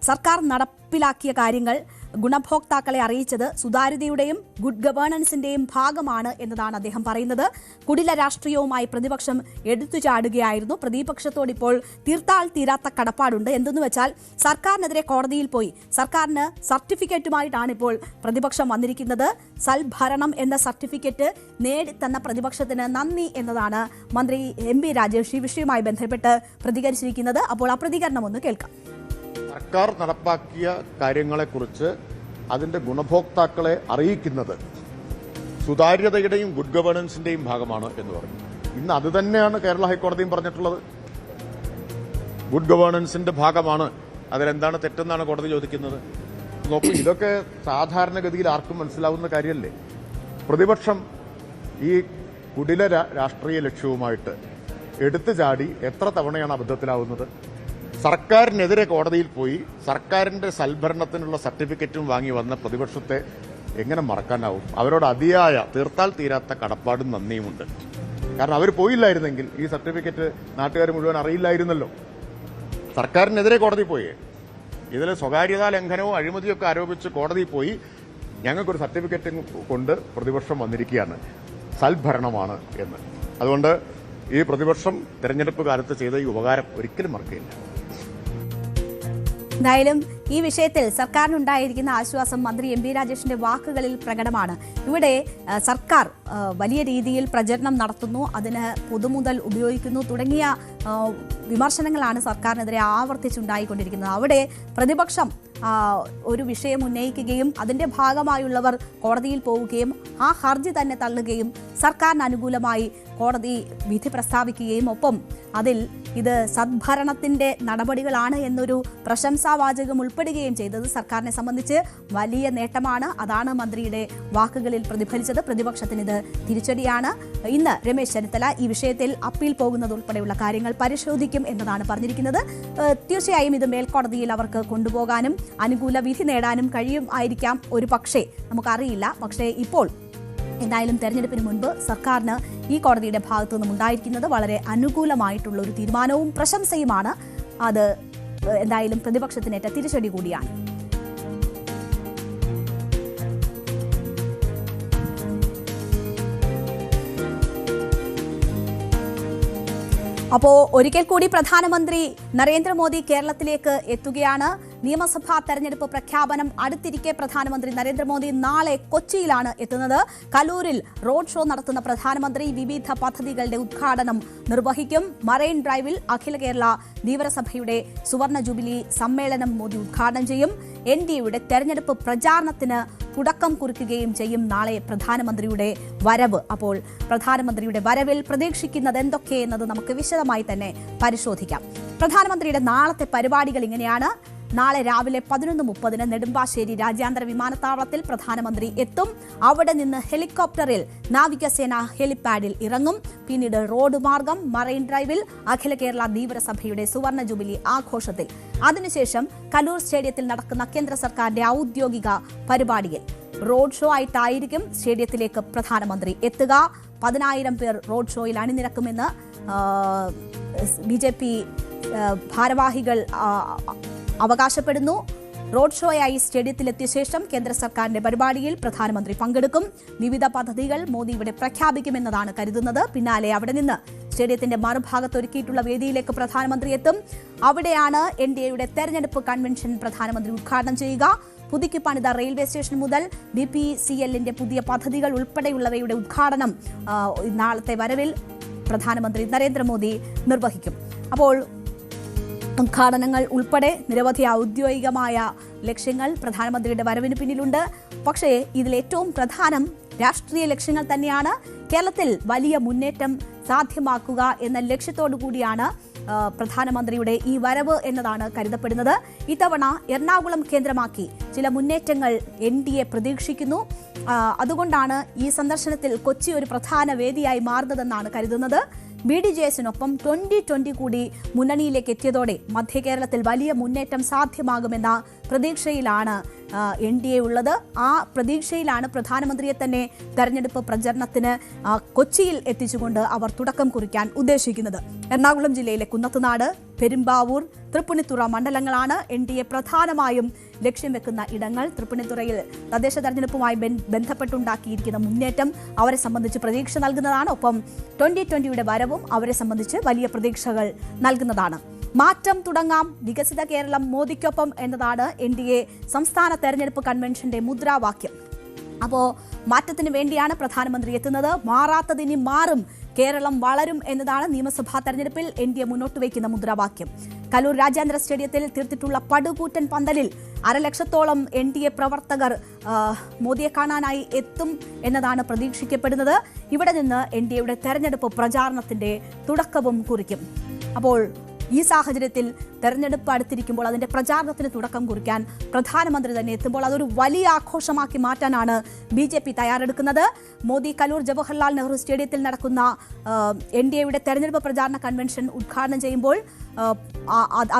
Speaker 1: സർക്കാർ നടപ്പിലാക്കിയ കാര്യങ്ങൾ ഗുണഭോക്താക്കളെ അറിയിച്ചത് സുതാര്യതയുടെയും ഗുഡ് ഗവേണൻസിന്റെയും ഭാഗമാണ് എന്നതാണ് അദ്ദേഹം പറയുന്നത്. കുടില രാഷ്ട്രീയവുമായി പ്രതിപക്ഷം എടുത്തുചാടുകയായിരുന്നു. പ്രതിപക്ഷത്തോടിപ്പോൾ തീർത്താൽ തീരാത്ത കടപ്പാടുണ്ട്. എന്തെന്ന് വെച്ചാൽ സർക്കാരിനെതിരെ കോടതിയിൽ പോയി സർക്കാരിന് സർട്ടിഫിക്കറ്റുമായിട്ടാണ് ഇപ്പോൾ പ്രതിപക്ഷം വന്നിരിക്കുന്നത്. സൽഭരണം എന്ന സർട്ടിഫിക്കറ്റ് നേടിത്തന്ന പ്രതിപക്ഷത്തിന് നന്ദി എന്നതാണ് മന്ത്രി എം പി രാജേഷ് ഈ വിഷയവുമായി ബന്ധപ്പെട്ട് പ്രതികരിച്ചിരിക്കുന്നത്. അപ്പോൾ ആ പ്രതികരണം ഒന്ന് കേൾക്കാം.
Speaker 8: സർക്കാർ നടപ്പാക്കിയ കാര്യങ്ങളെക്കുറിച്ച് അതിൻ്റെ ഗുണഭോക്താക്കളെ അറിയിക്കുന്നത് സുതാര്യതയുടെയും ഗുഡ് ഗവേണൻസിൻ്റെയും ഭാഗമാണ് എന്ന് പറഞ്ഞു. ഇന്ന് അത് തന്നെയാണ് കേരള ഹൈക്കോടതിയും പറഞ്ഞിട്ടുള്ളത്. ഗുഡ് ഗവേണൻസിൻ്റെ ഭാഗമാണ്. അതിലെന്താണ് തെറ്റെന്നാണ് കോടതി ചോദിക്കുന്നത്. നോക്കൂ, ഇതൊക്കെ സാധാരണഗതിയിൽ ആർക്കും മനസ്സിലാവുന്ന കാര്യമല്ലേ. പ്രതിപക്ഷം ഈ കുടില രാഷ്ട്രീയ ലക്ഷ്യവുമായിട്ട് എടുത്തു ചാടി എത്ര തവണയാണ് അബദ്ധത്തിലാവുന്നത്. സർക്കാരിനെതിരെ കോടതിയിൽ പോയി സർക്കാരിൻ്റെ സൽഭരണത്തിനുള്ള സർട്ടിഫിക്കറ്റും വാങ്ങി വന്ന പ്രതിപക്ഷത്തെ എങ്ങനെ മറക്കാനാവും? അവരോട് അതിയായ തീർത്താൽ തീരാത്ത കടപ്പാടും നന്ദിയുമുണ്ട്. കാരണം അവർ പോയില്ലായിരുന്നെങ്കിൽ ഈ സർട്ടിഫിക്കറ്റ് നാട്ടുകാർ മുഴുവൻ അറിയില്ലായിരുന്നല്ലോ. സർക്കാരിനെതിരെ കോടതി പോയേ ഇതിൽ സ്വകാര്യതാ ലംഘനവും അഴിമതിയൊക്കെ ആരോപിച്ച് കോടതിയിൽ പോയി ഞങ്ങൾക്കൊരു സർട്ടിഫിക്കറ്റ് കൊണ്ട് പ്രതിപക്ഷം വന്നിരിക്കുകയാണ്, സൽഭരണമാണ് എന്ന്. അതുകൊണ്ട് ഈ പ്രതിപക്ഷം തെരഞ്ഞെടുപ്പ് കാലത്ത് ചെയ്ത ഈ ഉപകാരം ഒരിക്കലും മറക്കില്ല.
Speaker 1: എന്തായാലും ഈ വിഷയത്തിൽ സർക്കാരിനുണ്ടായിരിക്കുന്ന ആശ്വാസം മന്ത്രി എം പി രാജേഷിന്റെ വാക്കുകളിൽ പ്രകടമാണ്. ഇവിടെ സർക്കാർ വലിയ രീതിയിൽ പ്രചരണം നടത്തുന്നു, അതിന് പൊതുമുതൽ ഉപയോഗിക്കുന്നു തുടങ്ങിയ വിമർശനങ്ങളാണ് സർക്കാരിനെതിരെ ആവർത്തിച്ചുണ്ടായിക്കൊണ്ടിരിക്കുന്നത്. അവിടെ പ്രതിപക്ഷം ഒരു വിഷയം ഉന്നയിക്കുകയും അതിന്റെ ഭാഗമായുള്ളവർ കോടതിയിൽ പോവുകയും ആ ഹർജി തന്നെ തള്ളുകയും സർക്കാരിന് അനുകൂലമായി കോടതി വിധി പ്രസ്താവിക്കുകയും ഒപ്പം അതിൽ ഇത് സദ്ഭരണത്തിന്റെ നടപടികളാണ് എന്നൊരു പ്രശംസാവാചകം ഉൾപ്പെടുകയും ചെയ്തത് സർക്കാരിനെ സംബന്ധിച്ച് വലിയ നേട്ടമാണ്. അതാണ് മന്ത്രിയുടെ വാക്കുകളിൽ പ്രതിഫലിച്ചത്. പ്രതിപക്ഷത്തിന് ഇത് തിരിച്ചടിയാണ്. ഇന്ന് രമേശ് ചെന്നിത്തല ഈ വിഷയത്തിൽ അപ്പീൽ പോകുന്നത് ഉൾപ്പെടെയുള്ള കാര്യങ്ങൾ പരിശോധിക്കും എന്നതാണ് പറഞ്ഞിരിക്കുന്നത്. തീർച്ചയായും ഇത് മേൽക്കോടതിയിൽ അവർക്ക് കൊണ്ടുപോകാനും അനുകൂല വിധി നേടാനും കഴിയുമായിരിക്കാം, ഒരു പക്ഷേ നമുക്കറിയില്ല. പക്ഷേ ഇപ്പോൾ എന്തായാലും തെരഞ്ഞെടുപ്പിന് മുൻപ് സർക്കാരിന് ഈ കോടതിയുടെ ഭാഗത്തു നിന്നും ഉണ്ടായിരിക്കുന്നത് വളരെ അനുകൂലമായിട്ടുള്ള ഒരു തീരുമാനവും പ്രശംസയുമാണ്. അത് എന്തായാലും പ്രതിപക്ഷത്തിനേറ്റ തിരിച്ചടി കൂടിയാണ്. അപ്പോൾ ഒരിക്കൽ കൂടി പ്രധാനമന്ത്രി നരേന്ദ്രമോദി കേരളത്തിലേക്ക് എത്തുകയാണ്. നിയമസഭാ തെരഞ്ഞെടുപ്പ് പ്രഖ്യാപനം അടുത്തിരിക്കെ പ്രധാനമന്ത്രി നരേന്ദ്രമോദി നാളെ കൊച്ചിയിലാണ് എത്തുന്നത്. കലൂരിൽ റോഡ് ഷോ നടത്തുന്ന പ്രധാനമന്ത്രി വിവിധ പദ്ധതികളുടെ ഉദ്ഘാടനം നിർവഹിക്കും. മറൈൻ ഡ്രൈവിൽ അഖില കേരള ധീവരസഭയുടെ സുവർണ ജൂബിലി സമ്മേളനം മോദി ഉദ്ഘാടനം ചെയ്യും. NDAയുടെ തെരഞ്ഞെടുപ്പ് പ്രചാരണത്തിന് തുടക്കം കുറിക്കുകയും ചെയ്യും നാളെ പ്രധാനമന്ത്രിയുടെ വരവ്. അപ്പോൾ പ്രധാനമന്ത്രിയുടെ വരവിൽ പ്രതീക്ഷിക്കുന്നത് എന്തൊക്കെയെന്നത് നമുക്ക് വിശദമായി തന്നെ പരിശോധിക്കാം. പ്രധാനമന്ത്രിയുടെ നാളത്തെ പരിപാടികൾ ഇങ്ങനെയാണ്. നാളെ രാവിലെ 11:30 നെടുമ്പാശ്ശേരി രാജ്യാന്തര വിമാനത്താവളത്തിൽ പ്രധാനമന്ത്രി എത്തും. അവിടെ നിന്ന് ഹെലികോപ്റ്ററിൽ നാവികസേന ഹെലിപാഡിൽ ഇറങ്ങും. പിന്നീട് റോഡ് മാർഗം മറൈൻ ഡ്രൈവിൽ അഖില കേരള ധീവരസഭയുടെ സുവർണ ജൂബിലി ആഘോഷത്തിൽ, അതിനുശേഷം കലൂർ സ്റ്റേഡിയത്തിൽ നടക്കുന്ന കേന്ദ്ര സർക്കാരിന്റെ ഔദ്യോഗിക പരിപാടിയിൽ റോഡ് ഷോ ആയിട്ടായിരിക്കും സ്റ്റേഡിയത്തിലേക്ക് പ്രധാനമന്ത്രി എത്തുക. 10,000 പേർ റോഡ് ഷോയിൽ അണിനിരക്കുമെന്ന് BJP ഭാരവാഹികൾ അവകാശപ്പെടുന്നു. റോഡ് ഷോയായി സ്റ്റേഡിയത്തിലെത്തിയ ശേഷം കേന്ദ്ര സർക്കാരിന്റെ പരിപാടിയിൽ പ്രധാനമന്ത്രി പങ്കെടുക്കും. വിവിധ പദ്ധതികൾ മോദി ഇവിടെ പ്രഖ്യാപിക്കുമെന്നതാണ് കരുതുന്നത്. പിന്നാലെ അവിടെ നിന്ന് സ്റ്റേഡിയത്തിന്റെ മറുഭാഗത്ത് ഒരുക്കിയിട്ടുള്ള വേദിയിലേക്ക് പ്രധാനമന്ത്രി എത്തും. അവിടെയാണ് NDAയുടെ തെരഞ്ഞെടുപ്പ് കൺവെൻഷൻ പ്രധാനമന്ത്രി ഉദ്ഘാടനം ചെയ്യുക. പുതുക്കി പണിത റെയിൽവേ സ്റ്റേഷൻ മുതൽ BPCLന്റെ പുതിയ പദ്ധതികൾ ഉൾപ്പെടെയുള്ളവയുടെ ഉദ്ഘാടനം നാളത്തെ വരവിൽ പ്രധാനമന്ത്രി നരേന്ദ്രമോദി നിർവഹിക്കും. അപ്പോൾ ഉദ്ഘാടനങ്ങൾ ഉൾപ്പെടെ നിരവധി ഔദ്യോഗികമായ ലക്ഷ്യങ്ങൾ പ്രധാനമന്ത്രിയുടെ വരവിന് പിന്നിലുണ്ട്. പക്ഷേ ഇതിലേറ്റവും പ്രധാനം രാഷ്ട്രീയ ലക്ഷ്യങ്ങൾ തന്നെയാണ്. കേരളത്തിൽ വലിയ മുന്നേറ്റം സാധ്യമാക്കുക എന്ന ലക്ഷ്യത്തോടു കൂടിയാണ് പ്രധാനമന്ത്രിയുടെ ഈ വരവ് എന്നതാണ് കരുതപ്പെടുന്നത്. ഇത്തവണ എറണാകുളം കേന്ദ്രമാക്കി ചില മുന്നേറ്റങ്ങൾ NDA പ്രതീക്ഷിക്കുന്നു. അതുകൊണ്ടാണ് ഈ സന്ദർശനത്തിൽ കൊച്ചി ഒരു പ്രധാന വേദിയായി മാറുന്നതെന്നാണ് കരുതുന്നത്. BDJS-നൊപ്പം 2020 കൂടി മുന്നണിയിലേക്ക് എത്തിയതോടെ മധ്യ കേരളത്തിൽ വലിയ മുന്നേറ്റം സാധ്യമാകുമെന്ന പ്രതീക്ഷയിലാണ് NDA ഉള്ളത്. ആ പ്രതീക്ഷയിലാണ് പ്രധാനമന്ത്രിയെ തന്നെ തെരഞ്ഞെടുപ്പ് പ്രചരണത്തിന് കൊച്ചിയിൽ എത്തിച്ചുകൊണ്ട് അവർ തുടക്കം കുറിക്കാൻ ഉദ്ദേശിക്കുന്നത്. എറണാകുളം ജില്ലയിലെ കുന്നത്തുനാട്, പെരുമ്പാവൂർ, തൃപ്പൂണിത്തുറ മണ്ഡലങ്ങളാണ് NDA പ്രധാനമായും ലക്ഷ്യം വെക്കുന്ന ഇടങ്ങൾ. തൃപ്പൂണിത്തുറയിൽ തദ്ദേശ തെരഞ്ഞെടുപ്പുമായി ബന്ധപ്പെട്ടുണ്ടാക്കിയിരിക്കുന്ന മുന്നേറ്റം അവരെ സംബന്ധിച്ച് പ്രതീക്ഷ നൽകുന്നതാണ്. ഒപ്പം 2020യുടെ വരവും അവരെ സംബന്ധിച്ച് വലിയ പ്രതീക്ഷകൾ നൽകുന്നതാണ്. മാറ്റം തുടങ്ങാം, വികസിത കേരളം മോദിക്കൊപ്പം എന്നതാണ് NDA സംസ്ഥാന തെരഞ്ഞെടുപ്പ് കൺവെൻഷന്റെ മുദ്രാവാക്യം. അപ്പോൾ മാറ്റത്തിന് വേണ്ടിയാണ് പ്രധാനമന്ത്രി എത്തുന്നത്. മാറാത്തതിനി മാറും, കേരളം വളരും എന്നതാണ് നിയമസഭാ തെരഞ്ഞെടുപ്പിൽ NDA മുന്നോട്ട് വയ്ക്കുന്ന മുദ്രാവാക്യം. കലൂർ രാജ്യാന്തര സ്റ്റേഡിയത്തിൽ തീർത്തിട്ടുള്ള പടുകൂറ്റൻ പന്തലിൽ 1,00,000-ഓളം NDA പ്രവർത്തകർ മോദിയെ കാണാനായി എത്തും എന്നതാണ് പ്രതീക്ഷിക്കപ്പെടുന്നത്. ഇവിടെ നിന്ന് NDAയുടെ തെരഞ്ഞെടുപ്പ് പ്രചാരണത്തിന്റെ തുടക്കവും കുറിക്കും. അപ്പോൾ ഈ സാഹചര്യത്തിൽ തെരഞ്ഞെടുപ്പ് അടുത്തിരിക്കുമ്പോൾ അതിന്റെ പ്രചാരണത്തിന് തുടക്കം കുറിക്കാൻ പ്രധാനമന്ത്രി തന്നെ എത്തുമ്പോൾ അതൊരു വലിയ ആഘോഷമാക്കി മാറ്റാനാണ് BJP തയ്യാറെടുക്കുന്നത്. മോദി കലൂർ ജവഹർലാൽ നെഹ്റു സ്റ്റേഡിയത്തിൽ നടക്കുന്ന NDAയുടെ തെരഞ്ഞെടുപ്പ് പ്രചാരണ കൺവെൻഷൻ ഉദ്ഘാടനം ചെയ്യുമ്പോൾ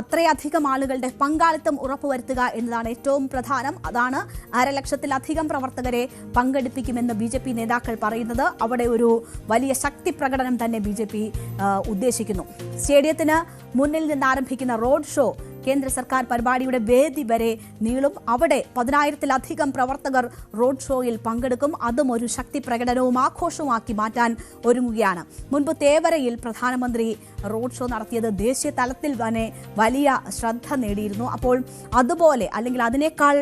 Speaker 1: അത്രയധികം ആളുകളുടെ പങ്കാളിത്തം ഉറപ്പുവരുത്തുക എന്നതാണ് ഏറ്റവും പ്രധാനം. അതാണ് 1,00,000-ലധികം പ്രവർത്തകരെ പങ്കെടുപ്പിക്കുമെന്ന് BJP നേതാക്കൾ പറയുന്നത്. അവിടെ ഒരു വലിയ ശക്തി പ്രകടനം തന്നെ BJP ഉദ്ദേശിക്കുന്നു. സ്റ്റേഡിയത്തിന് മുന്നിൽ നിന്ന് ആരംഭിക്കുന്ന റോഡ് ഷോ കേന്ദ്ര സർക്കാർ പരിപാടിയുടെ വേദി വരെ നീളും. അവിടെ 10,000-ലധികം പ്രവർത്തകർ റോഡ് ഷോയിൽ പങ്കെടുക്കും. അതും ഒരു ശക്തി പ്രകടനവും ആഘോഷവുമാക്കി മാറ്റാൻ ഒരുങ്ങുകയാണ്. മുൻപ് തേവരയിൽ പ്രധാനമന്ത്രി റോഡ് ഷോ നടത്തിയത് ദേശീയ തലത്തിൽ തന്നെ വലിയ ശ്രദ്ധ നേടിയിരുന്നു. അപ്പോൾ അതുപോലെ അല്ലെങ്കിൽ അതിനേക്കാൾ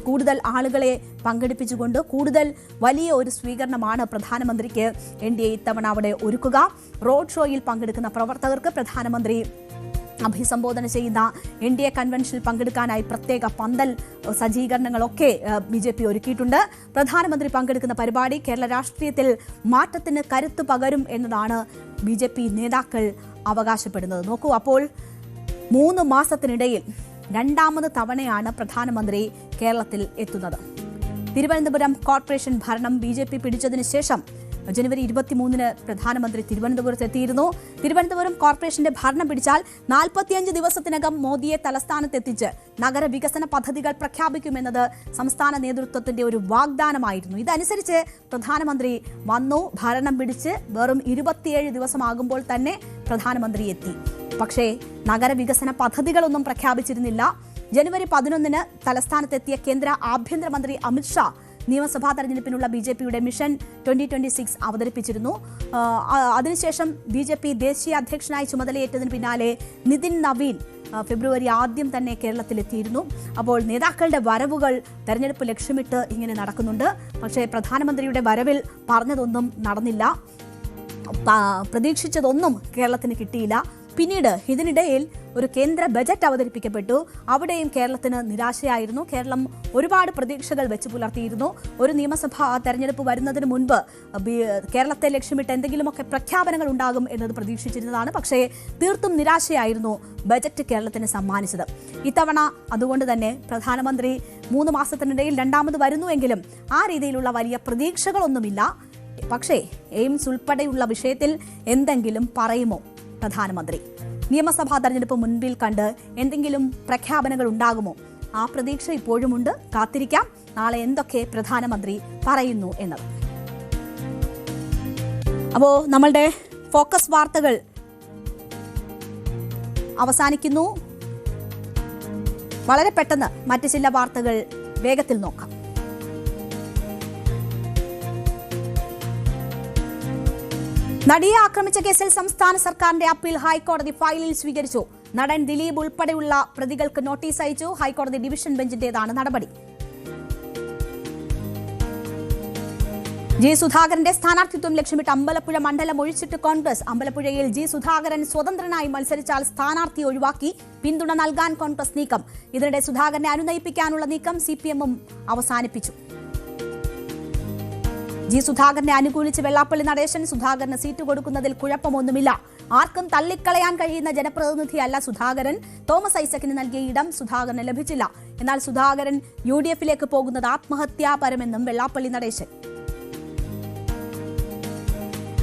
Speaker 1: കൂടുതൽ ആളുകളെ പങ്കെടുപ്പിച്ചുകൊണ്ട് കൂടുതൽ വലിയ ഒരു സ്വീകരണമാണ് പ്രധാനമന്ത്രിക്ക് NDA ഇത്തവണ അവിടെ ഒരുക്കുക. റോഡ് ഷോയിൽ പങ്കെടുക്കുന്ന പ്രവർത്തകർക്ക് പ്രധാനമന്ത്രി അഭിസംബോധന ചെയ്യുന്ന NDA കൺവെൻഷനിൽ പങ്കെടുക്കാനായി പ്രത്യേക പന്തൽ സജ്ജീകരണങ്ങളൊക്കെ BJP ഒരുക്കിയിട്ടുണ്ട്. പ്രധാനമന്ത്രി പങ്കെടുക്കുന്ന പരിപാടി കേരള രാഷ്ട്രീയത്തിൽ മാറ്റത്തിന് കരുത്ത് പകരും എന്നതാണ് BJP നേതാക്കൾ അവകാശപ്പെടുന്നത്. നോക്കൂ, അപ്പോൾ 3 മാസത്തിനിടയിൽ 2ാമത് തവണയാണ് പ്രധാനമന്ത്രി കേരളത്തിൽ എത്തുന്നത്. തിരുവനന്തപുരം കോർപ്പറേഷൻ ഭരണം BJP പിടിച്ചതിന് ശേഷം ജനുവരി 23-ന് പ്രധാനമന്ത്രി തിരുവനന്തപുരത്ത് എത്തിയിരുന്നു. തിരുവനന്തപുരം കോർപ്പറേഷന്റെ ഭരണം പിടിച്ചാൽ 45 ദിവസത്തിനകം മോദിയെ തലസ്ഥാനത്തെത്തിച്ച് നഗരവികസന പദ്ധതികൾ പ്രഖ്യാപിക്കുമെന്നത് സംസ്ഥാന നേതൃത്വത്തിന്റെ ഒരു വാഗ്ദാനമായിരുന്നു. ഇതനുസരിച്ച് പ്രധാനമന്ത്രി വന്നു. ഭരണം പിടിച്ച് വെറും 27 ദിവസമാകുമ്പോൾ തന്നെ പ്രധാനമന്ത്രി എത്തി. പക്ഷേ നഗരവികസന പദ്ധതികളൊന്നും പ്രഖ്യാപിച്ചിരുന്നില്ല. ജനുവരി 11-ന് തലസ്ഥാനത്തെത്തിയ കേന്ദ്ര ആഭ്യന്തരമന്ത്രി അമിത്ഷാ നിയമസഭാ തെരഞ്ഞെടുപ്പിനുള്ള BJPയുടെ മിഷൻ 2026 അവതരിപ്പിച്ചിരുന്നു. അതിനുശേഷം BJP ദേശീയ അധ്യക്ഷനായി ചുമതലയേറ്റതിന് പിന്നാലെ നിതിൻ നവീൻ ഫെബ്രുവരി ആദ്യം തന്നെ കേരളത്തിലെത്തിയിരുന്നു. അപ്പോൾ നേതാക്കളുടെ വരവുകൾ തെരഞ്ഞെടുപ്പ് ലക്ഷ്യമിട്ട് ഇങ്ങനെ നടക്കുന്നുണ്ട്. പക്ഷേ പ്രധാനമന്ത്രിയുടെ വരവിൽ പറഞ്ഞതൊന്നും നടന്നില്ല, പ്രതീക്ഷിച്ചതൊന്നും കേരളത്തിന് കിട്ടിയില്ല. പിന്നീട് ഇതിനിടയിൽ ഒരു കേന്ദ്ര ബജറ്റ് അവതരിപ്പിക്കപ്പെട്ടു. അവിടെയും കേരളത്തിന് നിരാശയായിരുന്നു. കേരളം ഒരുപാട് പ്രതീക്ഷകൾ വെച്ച് പുലർത്തിയിരുന്നു. ഒരു നിയമസഭാ തെരഞ്ഞെടുപ്പ് വരുന്നതിന് മുൻപ് കേരളത്തെ ലക്ഷ്യമിട്ട് എന്തെങ്കിലുമൊക്കെ പ്രഖ്യാപനങ്ങൾ ഉണ്ടാകും എന്നത് പ്രതീക്ഷിച്ചിരുന്നതാണ്. പക്ഷേ തീർത്തും നിരാശയായിരുന്നു ബജറ്റ് കേരളത്തിന് സമ്മാനിച്ചത്. ഇത്തവണ അതുകൊണ്ട് തന്നെ പ്രധാനമന്ത്രി 3 മാസത്തിനിടയിൽ 2ാമത് വരുന്നുവെങ്കിലും ആ രീതിയിലുള്ള വലിയ പ്രതീക്ഷകളൊന്നുമില്ല. പക്ഷേ എയിംസ് ഉൾപ്പെടെയുള്ള വിഷയത്തിൽ എന്തെങ്കിലും പറയുമോ പ്രധാനമന്ത്രി? നിയമസഭാ തെരഞ്ഞെടുപ്പ് മുൻപിൽ കണ്ട് എന്തെങ്കിലും പ്രഖ്യാപനങ്ങൾ ഉണ്ടാകുമോ? ആ പ്രതീക്ഷ ഇപ്പോഴുമുണ്ട്. കാത്തിരിക്കാം നാളെ എന്തൊക്കെ പ്രധാനമന്ത്രി പറയുന്നു എന്നത്. അപ്പോൾ നമ്മളുടെ ഫോക്കസ് വാർത്തകൾ അവസാനിക്കുന്നു. വളരെ പെട്ടെന്ന് മറ്റ് ചില വാർത്തകൾ വേഗത്തിൽ നോക്കാം. നടിയെ ആക്രമിച്ച കേസിൽ സംസ്ഥാന സർക്കാരിന്റെ അപ്പീൽ ഹൈക്കോടതി ഫയലിൽ സ്വീകരിച്ചു. നടൻ ദിലീപ് ഉൾപ്പെടെയുള്ള പ്രതികൾക്ക് നോട്ടീസ് അയച്ചു. ഹൈക്കോടതി ഡിവിഷൻ ബെഞ്ചിന്റേതാണ് നടപടി. ജി സുധാകരന്റെ സ്ഥാനാർത്ഥിത്വം ലക്ഷ്യമിട്ട് അമ്പലപ്പുഴ മണ്ഡലം ഒഴിച്ചിട്ട് കോൺഗ്രസ്. അമ്പലപ്പുഴയിൽ ജി സുധാകരൻ സ്വതന്ത്രനായി മത്സരിച്ചാൽ സ്ഥാനാർത്ഥി ഒഴിവാക്കി പിന്തുണ നൽകാൻ കോൺഗ്രസ് നീക്കം. ഇതിനിടെ സുധാകരനെ അനുനയിപ്പിക്കാനുള്ള നീക്കം സിപിഎമ്മും അവസാനിപ്പിച്ചു. ജി സുധാകരനെ അനുകൂലിച്ച് വെള്ളാപ്പള്ളി നടേശൻ സുധാകരന് സീറ്റ് കൊടുക്കുന്നതിൽ കുഴപ്പമൊന്നുമില്ല. ആർക്കും തള്ളിക്കളയാൻ കഴിയുന്ന ജനപ്രതിനിധിയല്ല സുധാകരൻ. തോമസ് ഐസക്കിന് നൽകിയ ഇടം സുധാകരന് ലഭിച്ചില്ല. എന്നാൽ സുധാകരൻ യുഡിഎഫിലേക്ക് പോകുന്നത് ആത്മഹത്യാപരമെന്നും വെള്ളാപ്പള്ളി നടേശൻ.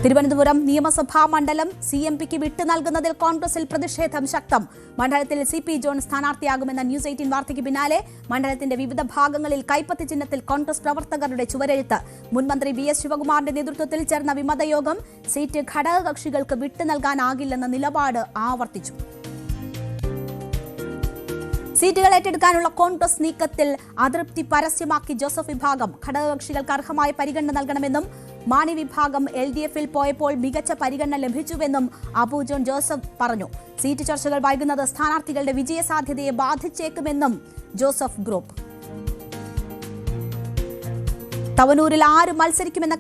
Speaker 1: തിരുവനന്തപുരം നിയമസഭാ മണ്ഡലം സിഎംപിക്ക് വിട്ടു നൽകുന്നതിൽ കോൺഗ്രസിൽ പ്രതിഷേധം ശക്തം. മണ്ഡലത്തിൽ CP ജോൺ സ്ഥാനാർത്ഥിയാകുമെന്ന ന്യൂസ് 18 വാർത്തയ്ക്ക് പിന്നാലെ മണ്ഡലത്തിന്റെ വിവിധ ഭാഗങ്ങളിൽ കൈപ്പത്തി ചിഹ്നത്തിൽ കോൺഗ്രസ് പ്രവർത്തകരുടെ ചുവരെഴുത്ത്. മുൻമന്ത്രി VS ശിവകുമാറിന്റെ നേതൃത്വത്തിൽ ചേർന്ന വിമതയോഗം സീറ്റ് ഘടകകക്ഷികൾക്ക് വിട്ടു നൽകാനാകില്ലെന്ന നിലപാട് ആവർത്തിച്ചു. സീറ്റുകൾ ഏറ്റെടുക്കാനുള്ള കോൺഗ്രസ് നീക്കത്തിൽ അതൃപ്തി പരസ്യമാക്കി ജോസഫ് വിഭാഗം. ഘടകകക്ഷികൾക്ക് അർഹമായ പരിഗണന നൽകണമെന്നും മാണി വിഭാഗം LDFിൽ പോയപ്പോൾ മികച്ച പരിഗണന ലഭിച്ചുവെന്നും അബു ജോൺ ജോസഫ് പറഞ്ഞു. സീറ്റ് ചർച്ചകൾ വൈകുന്നത് സ്ഥാനാർത്ഥികളുടെ വിജയസാധ്യതയെ ബാധിച്ചേക്കുമെന്നും ജോസഫ് ഗ്രൂപ്പ്. തവനൂരിൽ ആര് മത്സരിക്കുമെന്ന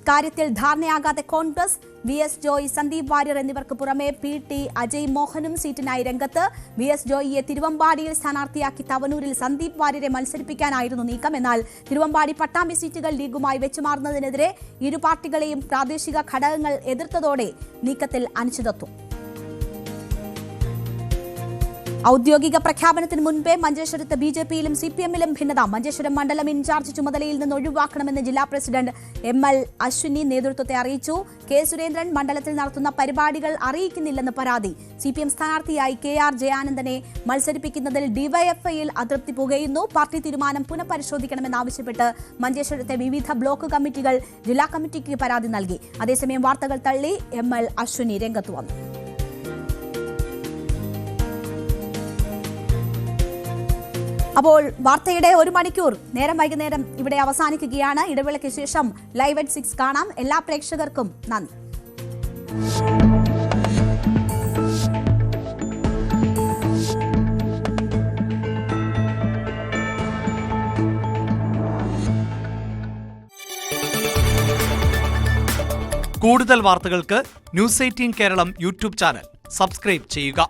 Speaker 1: കാര്യത്തിൽ ധാരണയാകാതെ കോൺഗ്രസ്. VS ജോയ്, സന്ദീപ് വാര്യർ എന്നിവർക്ക് പുറമെ PT അജയ് മോഹനും സീറ്റിനായി രംഗത്ത്. VS ജോയിയെ തിരുവമ്പാടിയിൽ സ്ഥാനാർത്ഥിയാക്കി തവനൂരിൽ സന്ദീപ് വാര്യരെ മത്സരിപ്പിക്കാനായിരുന്നു നീക്കം. എന്നാൽ തിരുവമ്പാടി പട്ടാമ്പി സീറ്റുകൾ ലീഗുമായി വെച്ചുമാറുന്നതിനെതിരെ ഇരു പാർട്ടികളെയും പ്രാദേശിക ഘടകങ്ങൾ എതിർത്തതോടെ നീക്കത്തിൽ അനിശ്ചിതത്വം. ഔദ്യോഗിക പ്രഖ്യാപനത്തിന് മുൻപേ മഞ്ചേശ്വരത്ത് BJPയിലും CPMയിലും ഭിന്നത. മഞ്ചേശ്വരം മണ്ഡലം ഇൻചാർജ് ചുമതലയിൽ നിന്ന് ഒഴിവാക്കണമെന്ന് ജില്ലാ പ്രസിഡന്റ് ML അശ്വിനി നേതൃത്വത്തെ അറിയിച്ചു. K സുരേന്ദ്രൻ മണ്ഡലത്തിൽ നടത്തുന്ന പരിപാടികൾ അറിയിക്കുന്നില്ലെന്ന് പരാതി. CPM സ്ഥാനാർത്ഥിയായി KR ജയാനന്ദനെ മത്സരിപ്പിക്കുന്നതിൽ DYFIയിൽ അതൃപ്തി പുകയുന്നു. പാർട്ടി തീരുമാനം പുനഃപരിശോധിക്കണമെന്നാവശ്യപ്പെട്ട് മഞ്ചേശ്വരത്തെ വിവിധ ബ്ലോക്ക് കമ്മിറ്റികൾ ജില്ലാ കമ്മിറ്റിക്ക് പരാതി നൽകി. അതേസമയം വാർത്തകൾ തള്ളി ML അശ്വിനി രംഗത്ത് വന്നു. അപ്പോൾ വാർത്തയുടെ 1 മണിക്കൂർ നേരം വൈകുന്നേരം ഇവിടെ അവസാനിക്കുകയാണ്. ഇടവേളയ്ക്ക് ശേഷം ലൈവ് at 6 കാണാം. എല്ലാ പ്രേക്ഷകർക്കും നന്ദി.
Speaker 9: കൂടുതൽ വാർത്തകൾക്ക് news 18 Keralam YouTube channel subscribe ചെയ്യുക.